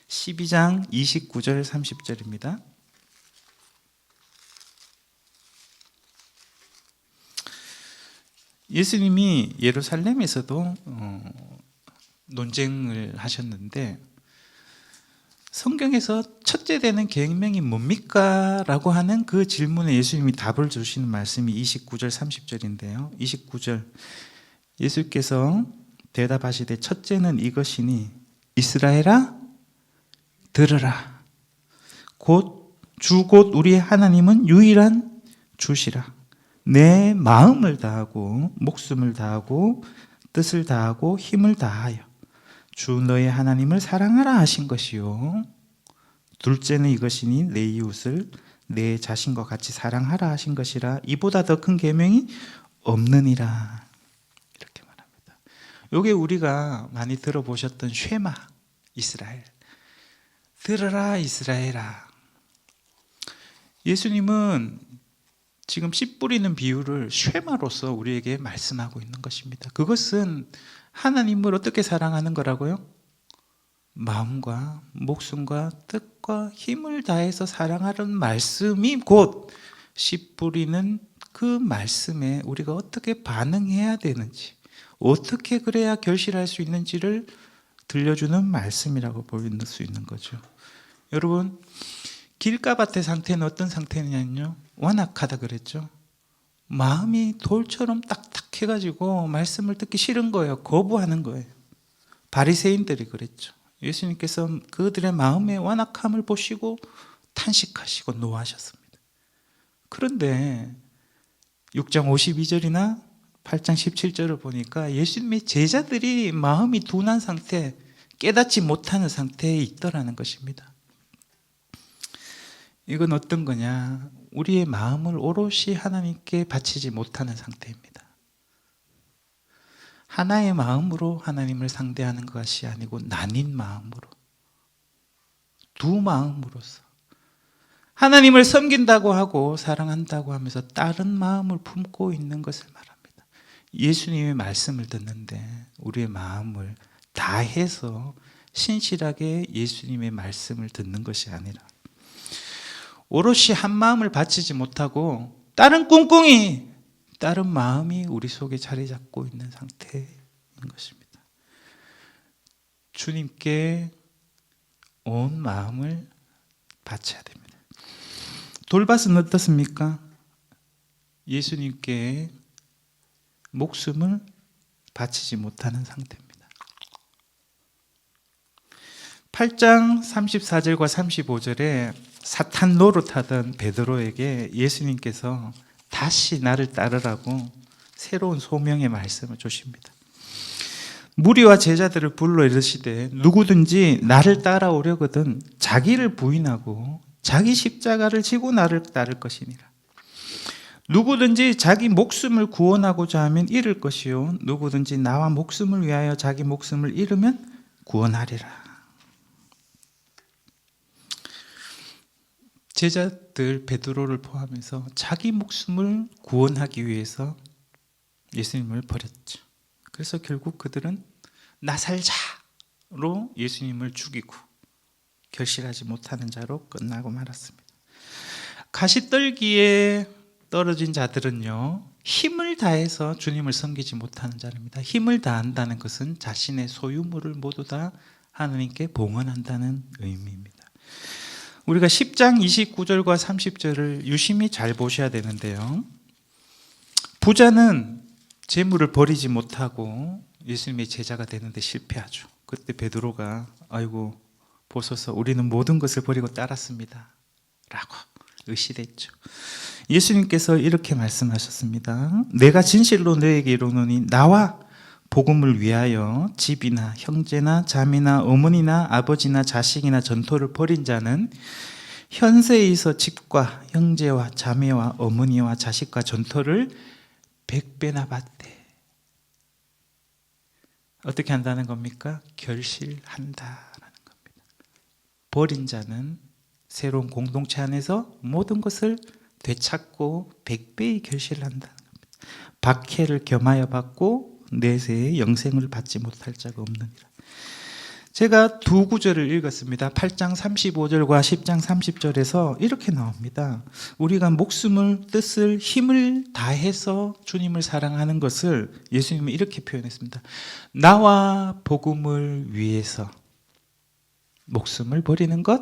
12장 29절 30절입니다. 예수님이 예루살렘에서도 논쟁을 하셨는데 성경에서 첫째 되는 계명이 뭡니까? 라고 하는 그 질문에 예수님이 답을 주시는 말씀이 29절 30절인데요 29절 예수께서 대답하시되 첫째는 이것이니 이스라엘아 들으라 곧 우리의 하나님은 유일한 주시라 내 마음을 다하고 목숨을 다하고 뜻을 다하고 힘을 다하여 주 너의 하나님을 사랑하라 하신 것이요 둘째는 이것이니 내 이웃을 내 자신과 같이 사랑하라 하신 것이라 이보다 더 큰 계명이 없느니라 이렇게 말합니다. 이게 우리가 많이 들어보셨던 쉐마 이스라엘 들으라 이스라엘아. 예수님은 지금 씨 뿌리는 비유를 쉐마로서 우리에게 말씀하고 있는 것입니다. 그것은 하나님을 어떻게 사랑하는 거라고요? 마음과 목숨과 뜻과 힘을 다해서 사랑하는 말씀이 곧 씨 뿌리는 그 말씀에 우리가 어떻게 반응해야 되는지, 어떻게 그래야 결실할 수 있는지를 들려주는 말씀이라고 볼 수 있는 거죠. 여러분, 길가밭의 상태는 어떤 상태냐면요, 완악하다 그랬죠. 마음이 돌처럼 딱딱해가지고 말씀을 듣기 싫은 거예요. 거부하는 거예요. 바리새인들이 그랬죠. 예수님께서 그들의 마음의 완악함을 보시고 탄식하시고 노하셨습니다. 그런데 6장 52절이나 8장 17절을 보니까 예수님의 제자들이 마음이 둔한 상태, 깨닫지 못하는 상태에 있더라는 것입니다. 이건 어떤 거냐? 우리의 마음을 오롯이 하나님께 바치지 못하는 상태입니다. 하나의 마음으로 하나님을 상대하는 것이 아니고 나뉜 마음으로, 두 마음으로서 하나님을 섬긴다고 하고 사랑한다고 하면서 다른 마음을 품고 있는 것을 말합니다. 예수님의 말씀을 듣는데 우리의 마음을 다해서 신실하게 예수님의 말씀을 듣는 것이 아니라 오롯이 한 마음을 바치지 못하고 다른 꿍꿍이, 다른 마음이 우리 속에 자리 잡고 있는 상태인 것입니다. 주님께 온 마음을 바쳐야 됩니다. 돌밭은 어떻습니까? 예수님께 목숨을 바치지 못하는 상태입니다. 8장 34절과 35절에 사탄 노릇하던 베드로에게 예수님께서 다시 나를 따르라고 새로운 소명의 말씀을 주십니다. 무리와 제자들을 불러 이르시되 누구든지 나를 따라오려거든 자기를 부인하고 자기 십자가를 지고 나를 따를 것이니라. 누구든지 자기 목숨을 구원하고자 하면 잃을 것이요 누구든지 나와 목숨을 위하여 자기 목숨을 잃으면 구원하리라. 제자들 베드로를 포함해서 자기 목숨을 구원하기 위해서 예수님을 버렸죠. 그래서 결국 그들은 나 살자로 예수님을 죽이고 결실하지 못하는 자로 끝나고 말았습니다. 가시떨기에 떨어진 자들은요, 힘을 다해서 주님을 섬기지 못하는 자입니다. 힘을 다한다는 것은 자신의 소유물을 모두 다 하나님께 봉헌한다는 의미입니다. 우리가 10장 29절과 30절을 유심히 잘 보셔야 되는데요, 부자는 재물을 버리지 못하고 예수님의 제자가 되는데 실패하죠. 그때 베드로가 아이고 보소서 우리는 모든 것을 버리고 따랐습니다 라고 의시됐죠. 예수님께서 이렇게 말씀하셨습니다. 내가 진실로 너에게 이르노니 나와 복음을 위하여 집이나 형제나 자매나 어머니나 아버지나 자식이나 전토를 벌인 자는 현세에 있어 집과 형제와 자매와 어머니와 자식과 전토를 100배나 받되 어떻게 한다는 겁니까? 결실한다라는 겁니다. 버린 자는 새로운 공동체 안에서 모든 것을 되찾고 100배의 결실을 한다는 겁니다. 박해를 겸하여 받고 내세에 영생을 받지 못할 자가 없느니라. 제가 두 구절을 읽었습니다. 8장 35절과 10장 30절에서 이렇게 나옵니다. 우리가 목숨을, 뜻을, 힘을 다해서 주님을 사랑하는 것을 예수님은 이렇게 표현했습니다. 나와 복음을 위해서 목숨을 버리는 것,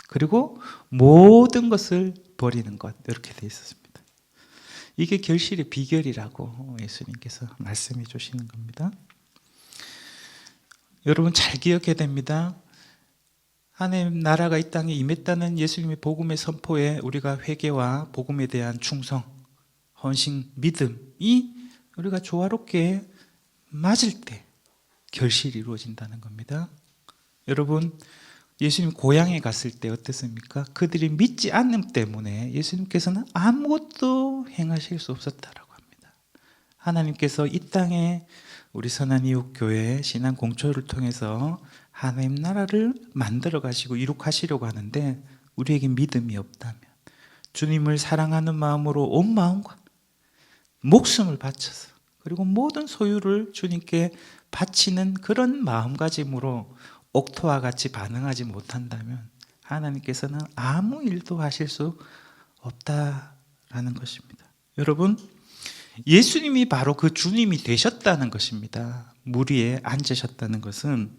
그리고 모든 것을 버리는 것, 이렇게 되어 있었습니다. 이게 결실의 비결이라고 예수님께서 말씀해 주시는 겁니다. 여러분 잘 기억해야 됩니다. 하나님 나라가 이 땅에 임했다는 예수님의 복음의 선포에 우리가 회개와 복음에 대한 충성, 헌신, 믿음이 우리가 조화롭게 맞을 때 결실이 이루어진다는 겁니다. 여러분 예수님 고향에 갔을 때 어땠습니까? 그들이 믿지 않음 때문에 예수님께서는 아무것도 행하실 수 없었다라고 합니다. 하나님께서 이 땅에 우리 선한이웃교회 신앙 공초를 통해서 하나님 나라를 만들어 가시고 이룩하시려고 하는데 우리에게 믿음이 없다면, 주님을 사랑하는 마음으로 온 마음과 목숨을 바쳐서 그리고 모든 소유를 주님께 바치는 그런 마음가짐으로 옥토와 같이 반응하지 못한다면 하나님께서는 아무 일도 하실 수 없다라는 것입니다. 여러분 예수님이 바로 그 주님이 되셨다는 것입니다. 물 위에 앉으셨다는 것은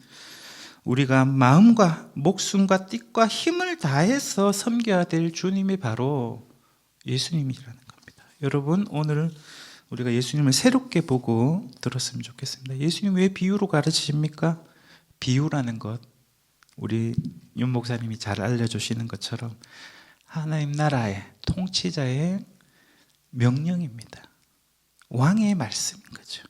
우리가 마음과 목숨과 뜻과 힘을 다해서 섬겨야 될 주님이 바로 예수님이라는 겁니다. 여러분 오늘 우리가 예수님을 새롭게 보고 들었으면 좋겠습니다. 예수님 왜 비유로 가르치십니까? 비유라는 것, 우리 윤 목사님이 잘 알려주시는 것처럼 하나님 나라의 통치자의 명령입니다. 왕의 말씀인 거죠.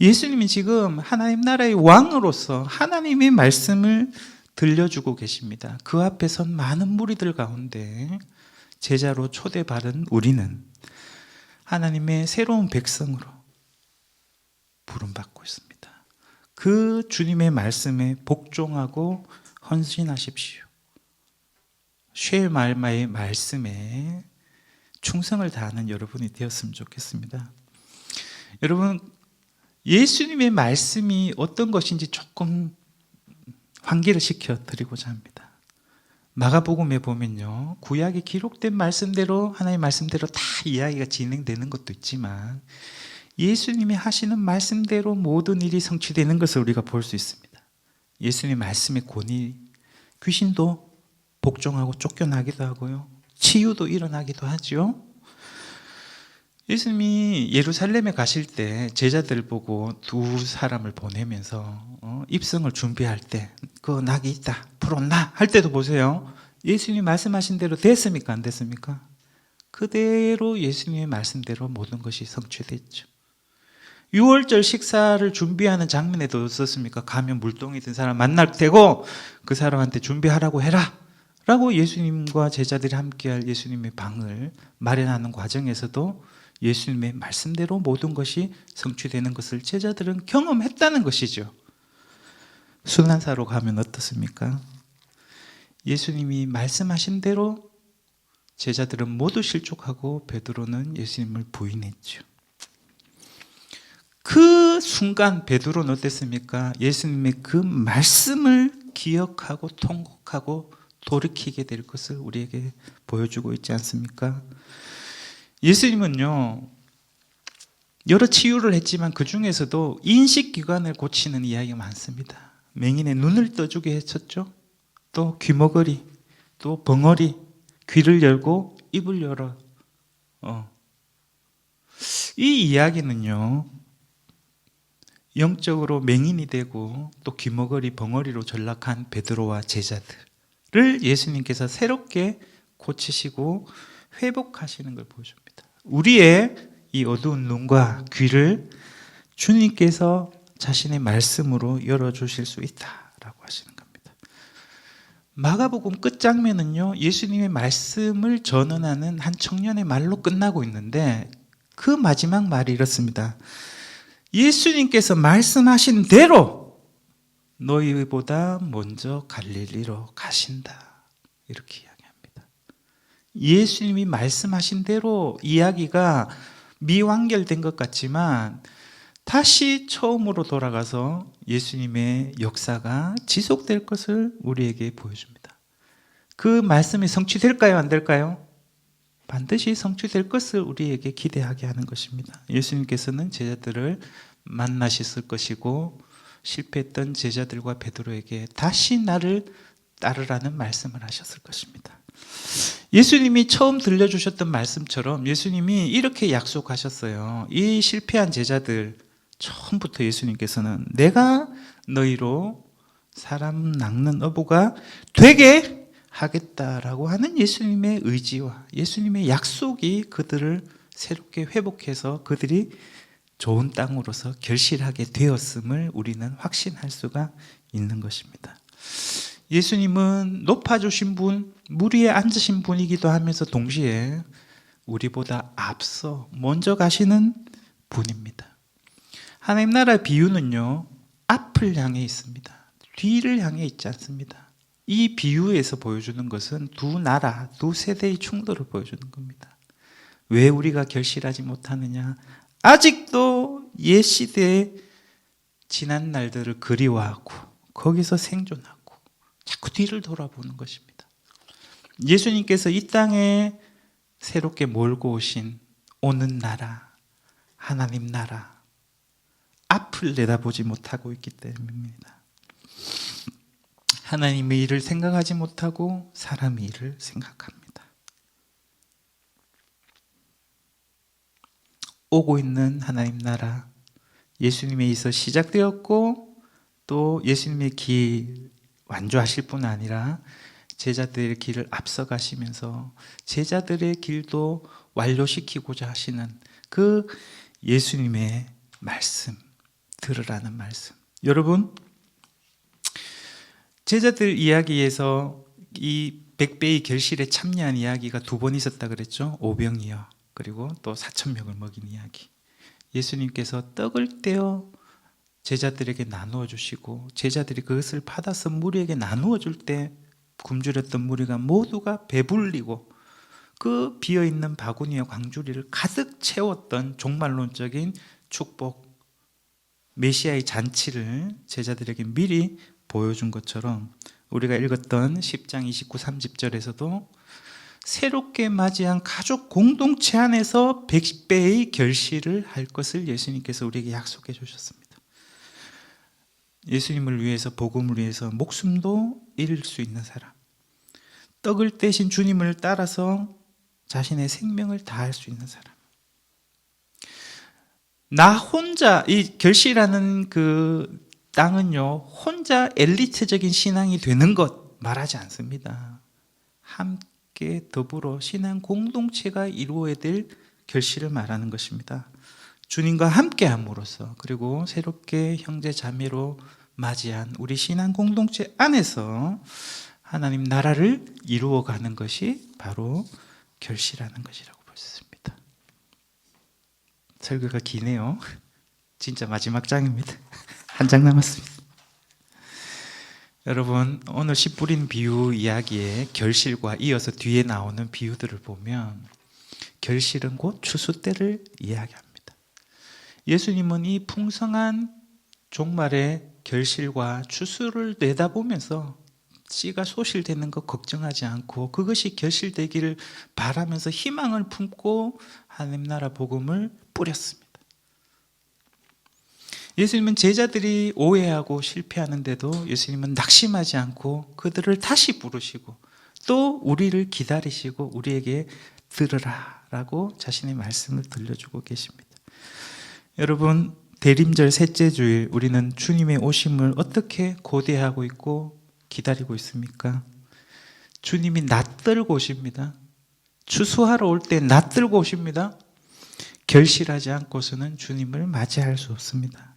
예수님이 지금 하나님 나라의 왕으로서 하나님의 말씀을 들려주고 계십니다. 그 앞에 선 많은 무리들 가운데 제자로 초대받은 우리는 하나님의 새로운 백성으로 부름받고 있습니다. 그 주님의 말씀에 복종하고 헌신하십시오. 쉐말마의 말씀에 충성을 다하는 여러분이 되었으면 좋겠습니다. 여러분 예수님의 말씀이 어떤 것인지 조금 환기를 시켜 드리고자 합니다. 마가복음에 보면요, 구약에 기록된 말씀대로 하나님의 말씀대로 다 이야기가 진행되는 것도 있지만 예수님이 하시는 말씀대로 모든 일이 성취되는 것을 우리가 볼 수 있습니다. 예수님의 말씀의 권위, 귀신도 복종하고 쫓겨나기도 하고요, 치유도 일어나기도 하죠. 예수님이 예루살렘에 가실 때 제자들 보고 두 사람을 보내면서 입성을 준비할 때 그 낙이 있다, 풀었나 할 때도 보세요. 예수님이 말씀하신 대로 됐습니까? 안 됐습니까? 그대로 예수님의 말씀대로 모든 것이 성취됐죠. 6월절 식사를 준비하는 장면에도 어떻습니까? 가면 물동이 든 사람 만날 테고 그 사람한테 준비하라고 해라 라고 예수님과 제자들이 함께할 예수님의 방을 마련하는 과정에서도 예수님의 말씀대로 모든 것이 성취되는 것을 제자들은 경험했다는 것이죠. 순환사로 가면 어떻습니까? 예수님이 말씀하신 대로 제자들은 모두 실족하고 베드로는 예수님을 부인했죠. 그 순간 베드로는 어땠습니까? 예수님의 그 말씀을 기억하고 통곡하고 돌이키게 될 것을 우리에게 보여주고 있지 않습니까? 예수님은요, 여러 치유를 했지만 그 중에서도 인식기관을 고치는 이야기가 많습니다. 맹인의 눈을 떠주게 했었죠. 또 귀머거리, 또 벙어리, 귀를 열고 입을 열어. 이 이야기는요, 영적으로 맹인이 되고 또 귀머거리, 벙어리로 전락한 베드로와 제자들을 예수님께서 새롭게 고치시고 회복하시는 걸 보여줍니다. 우리의 이 어두운 눈과 귀를 주님께서 자신의 말씀으로 열어주실 수 있다라고 하시는 겁니다. 마가복음 끝장면은요, 예수님의 말씀을 전언하는 한 청년의 말로 끝나고 있는데 그 마지막 말이 이렇습니다. 예수님께서 말씀하신 대로 너희보다 먼저 갈릴리로 가신다, 이렇게 이야기합니다. 예수님이 말씀하신 대로 이야기가 미완결된 것 같지만 다시 처음으로 돌아가서 예수님의 역사가 지속될 것을 우리에게 보여줍니다. 그 말씀이 성취될까요? 안 될까요? 반드시 성취될 것을 우리에게 기대하게 하는 것입니다. 예수님께서는 제자들을 만나셨을 것이고 실패했던 제자들과 베드로에게 다시 나를 따르라는 말씀을 하셨을 것입니다. 예수님이 처음 들려주셨던 말씀처럼 예수님이 이렇게 약속하셨어요. 이 실패한 제자들, 처음부터 예수님께서는 내가 너희로 사람 낚는 어부가 되게 하겠다라고 하는 예수님의 의지와 예수님의 약속이 그들을 새롭게 회복해서 그들이 좋은 땅으로서 결실하게 되었음을 우리는 확신할 수가 있는 것입니다. 예수님은 높아주신 분, 물 위에 앉으신 분이기도 하면서 동시에 우리보다 앞서 먼저 가시는 분입니다. 하나님 나라 비유는요, 앞을 향해 있습니다. 뒤를 향해 있지 않습니다. 이 비유에서 보여주는 것은 두 나라, 두 세대의 충돌을 보여주는 겁니다. 왜 우리가 결실하지 못하느냐? 아직도 옛 시대의 지난 날들을 그리워하고 거기서 생존하고 자꾸 뒤를 돌아보는 것입니다. 예수님께서 이 땅에 새롭게 몰고 오신 오는 나라, 하나님 나라, 앞을 내다보지 못하고 있기 때문입니다. 하나님의 일을 생각하지 못하고 사람의 일을 생각합니다. 오고 있는 하나님 나라, 예수님에 의해서 시작되었고 또 예수님의 길 완주하실 뿐 아니라 제자들의 길을 앞서가시면서 제자들의 길도 완료시키고자 하시는 그 예수님의 말씀, 들으라는 말씀. 여러분, 제자들 이야기에서 이 100배의 결실에 참여한 이야기가 두 번 있었다 그랬죠. 오병이어 그리고 또 4,000명을 먹인 이야기. 예수님께서 떡을 떼어 제자들에게 나누어 주시고 제자들이 그것을 받아서 무리에게 나누어 줄 때 굶주렸던 무리가 모두가 배불리고 그 비어있는 바구니와 광주리를 가득 채웠던 종말론적인 축복, 메시아의 잔치를 제자들에게 미리 보여준 것처럼 우리가 읽었던 10장 29, 30절에서도 새롭게 맞이한 가족 공동체 안에서 100배의 결실을 할 것을 예수님께서 우리에게 약속해 주셨습니다. 예수님을 위해서, 복음을 위해서 목숨도 잃을 수 있는 사람, 떡을 떼신 주님을 따라서 자신의 생명을 다할 수 있는 사람, 나 혼자, 이 결실하는 그 땅은요, 혼자 엘리트적인 신앙이 되는 것 말하지 않습니다. 함께 더불어 신앙 공동체가 이루어야 될 결실을 말하는 것입니다. 주님과 함께 함으로써 그리고 새롭게 형제 자매로 맞이한 우리 신앙 공동체 안에서 하나님 나라를 이루어가는 것이 바로 결실하는 것이라고 볼 수 있습니다. 설교가 기네요. 진짜 마지막 장입니다. 한 장 남았습니다. 여러분, 오늘 씨 뿌린 비유 이야기의 결실과 이어서 뒤에 나오는 비유들을 보면 결실은 곧 추수 때를 이야기합니다. 예수님은 이 풍성한 종말의 결실과 추수를 내다보면서 씨가 소실되는 것 걱정하지 않고 그것이 결실되기를 바라면서 희망을 품고 하나님 나라 복음을 뿌렸습니다. 예수님은 제자들이 오해하고 실패하는데도 예수님은 낙심하지 않고 그들을 다시 부르시고 또 우리를 기다리시고 우리에게 들으라 라고 자신의 말씀을 들려주고 계십니다. 여러분, 대림절 셋째 주일 우리는 주님의 오심을 어떻게 고대하고 있고 기다리고 있습니까? 주님이 낯들고 오십니다. 추수하러 올 때 낯들고 오십니다. 결실하지 않고서는 주님을 맞이할 수 없습니다.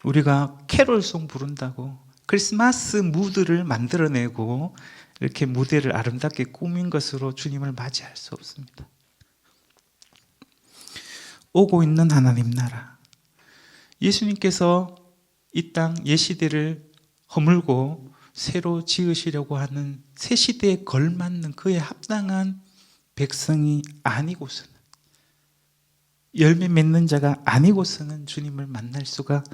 우리가 캐롤송 부른다고 크리스마스 무드를 만들어내고 이렇게 무대를 아름답게 꾸민 것으로 주님을 맞이할 수 없습니다. 오고 있는 하나님 나라, 예수님께서 이 땅 옛시대를 허물고 새로 지으시려고 하는 새 시대에 걸맞는 그에 합당한 백성이 아니고서는 열매 맺는 자가 아니고서는 주님을 만날 수가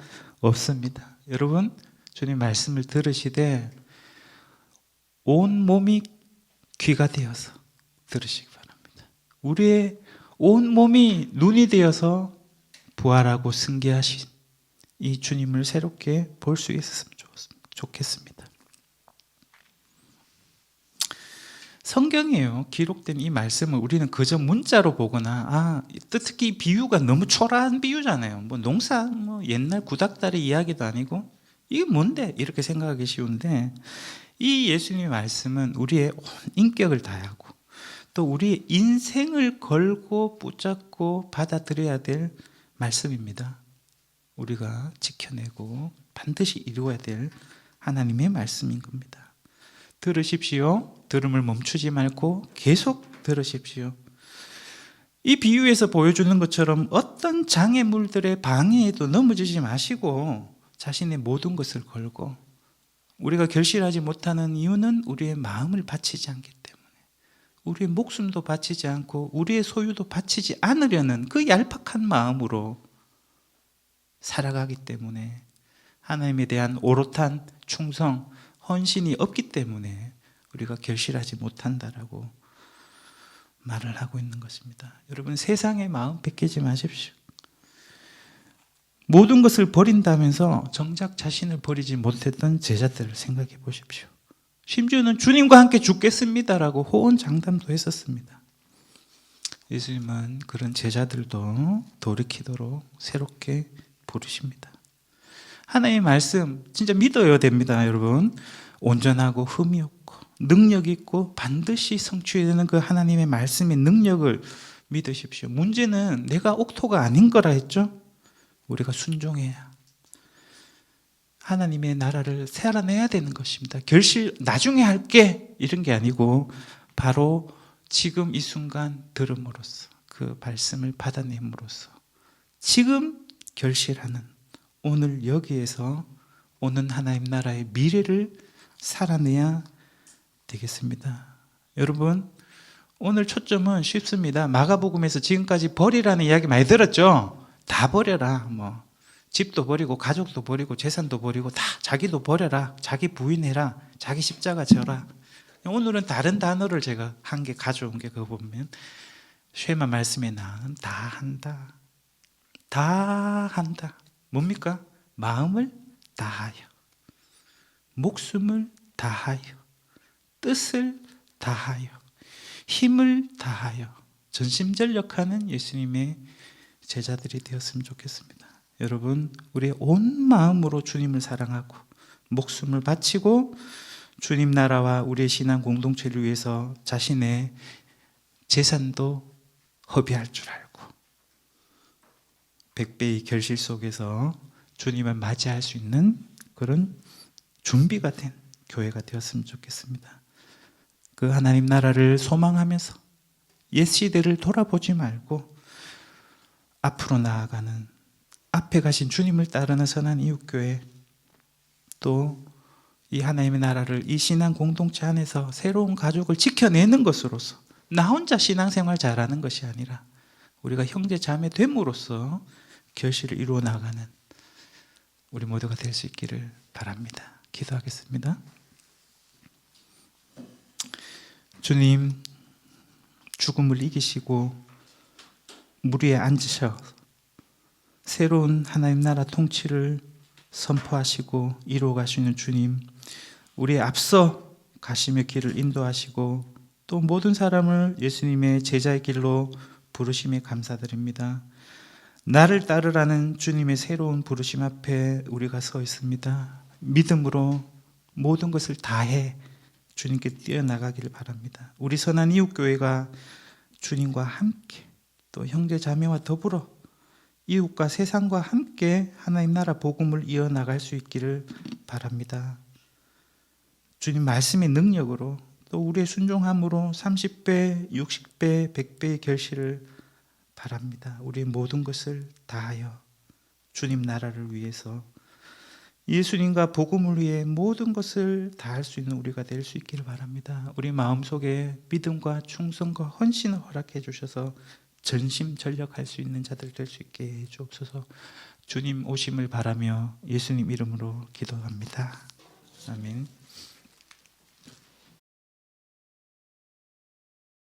없습니다. 여러분, 주님 말씀을 들으시되 온 몸이 귀가 되어서 들으시기 바랍니다. 우리의 온 몸이 눈이 되어서 부활하고 승계하신 이 주님을 새롭게 볼 수 있었으면 좋겠습니다. 성경에요 기록된 이 말씀을 우리는 그저 문자로 보거나 특히 비유가 너무 초라한 비유잖아요. 뭐 농사 옛날 구닥다리 이야기도 아니고 이게 뭔데 이렇게 생각하기 쉬운데, 이 예수님의 말씀은 우리의 온 인격을 다하고 또 우리의 인생을 걸고 붙잡고 받아들여야 될 말씀입니다. 우리가 지켜내고 반드시 이루어야 될 하나님의 말씀인 겁니다. 들으십시오. 들음을 멈추지 말고 계속 들으십시오. 이 비유에서 보여주는 것처럼 어떤 장애물들의 방해에도 넘어지지 마시고 자신의 모든 것을 걸고, 우리가 결실하지 못하는 이유는 우리의 마음을 바치지 않기 때문에, 우리의 목숨도 바치지 않고 우리의 소유도 바치지 않으려는 그 얄팍한 마음으로 살아가기 때문에, 하나님에 대한 오롯한 충성, 헌신이 없기 때문에 우리가 결실하지 못한다라고 말을 하고 있는 것입니다. 여러분, 세상의 마음 뺏기지 마십시오. 모든 것을 버린다면서 정작 자신을 버리지 못했던 제자들을 생각해 보십시오. 심지어는 주님과 함께 죽겠습니다라고 호언장담도 했었습니다. 예수님은 그런 제자들도 돌이키도록 새롭게 부르십니다. 하나님의 말씀 진짜 믿어야 됩니다. 여러분, 온전하고 흠이 없고 능력 있고 반드시 성취해야 되는 그 하나님의 말씀의 능력을 믿으십시오. 문제는 내가 옥토가 아닌 거라 했죠. 우리가 순종해야 하나님의 나라를 살아내야 되는 것입니다. 결실 나중에 할게 이런 게 아니고 바로 지금 이 순간 들음으로써, 그 말씀을 받아냄으로써 지금 결실하는, 오늘 여기에서 오는 하나님 나라의 미래를 살아내야 되겠습니다. 여러분, 오늘 초점은 쉽습니다. 마가복음에서 지금까지 버리라는 이야기 많이 들었죠? 다 버려라. 집도 버리고 가족도 버리고 재산도 버리고 다 자기도 버려라. 자기 부인해라. 자기 십자가 져라. 오늘은 다른 단어를 제가 한 개 가져온 게, 그거 보면 쉐마 말씀에 나오는 다 한다. 다 한다. 뭡니까? 마음을 다하여, 목숨을 다하여, 뜻을 다하여, 힘을 다하여 전심전력하는 예수님의 제자들이 되었으면 좋겠습니다. 여러분, 우리의 온 마음으로 주님을 사랑하고 목숨을 바치고 주님 나라와 우리의 신앙 공동체를 위해서 자신의 재산도 허비할 줄 알고 100배의 결실 속에서 주님을 맞이할 수 있는 그런 준비가 된 교회가 되었으면 좋겠습니다. 그 하나님 나라를 소망하면서 옛 시대를 돌아보지 말고 앞으로 나아가는, 앞에 가신 주님을 따르는 선한 이웃교회, 또 이 하나님의 나라를 이 신앙 공동체 안에서 새로운 가족을 지켜내는 것으로서, 나 혼자 신앙생활 잘하는 것이 아니라 우리가 형제 자매 됨으로써 결실을 이루어 나가는 우리 모두가 될 수 있기를 바랍니다. 기도하겠습니다. 주님, 죽음을 이기시고 물 위에 앉으셔 새로운 하나님 나라 통치를 선포하시고 이루어 가시는 주님, 우리의 앞서 가시며 길을 인도하시고 또 모든 사람을 예수님의 제자의 길로 부르심에 감사드립니다. 나를 따르라는 주님의 새로운 부르심 앞에 우리가 서 있습니다. 믿음으로 모든 것을 다해 주님께 뛰어나가기를 바랍니다. 우리 선한 이웃교회가 주님과 함께 또 형제 자매와 더불어 이웃과 세상과 함께 하나님 나라 복음을 이어나갈 수 있기를 바랍니다. 주님 말씀의 능력으로 또 우리의 순종함으로 30배, 60배, 100배의 결실을 바랍니다. 우리의 모든 것을 다하여 주님 나라를 위해서, 예수님과 복음을 위해 모든 것을 다할 수 있는 우리가 될 수 있기를 바랍니다. 우리 마음속에 믿음과 충성과 헌신을 허락해 주셔서 전심전력할 수 있는 자들 될 수 있게 해 주옵소서. 주님 오심을 바라며 예수님 이름으로 기도합니다. 아멘.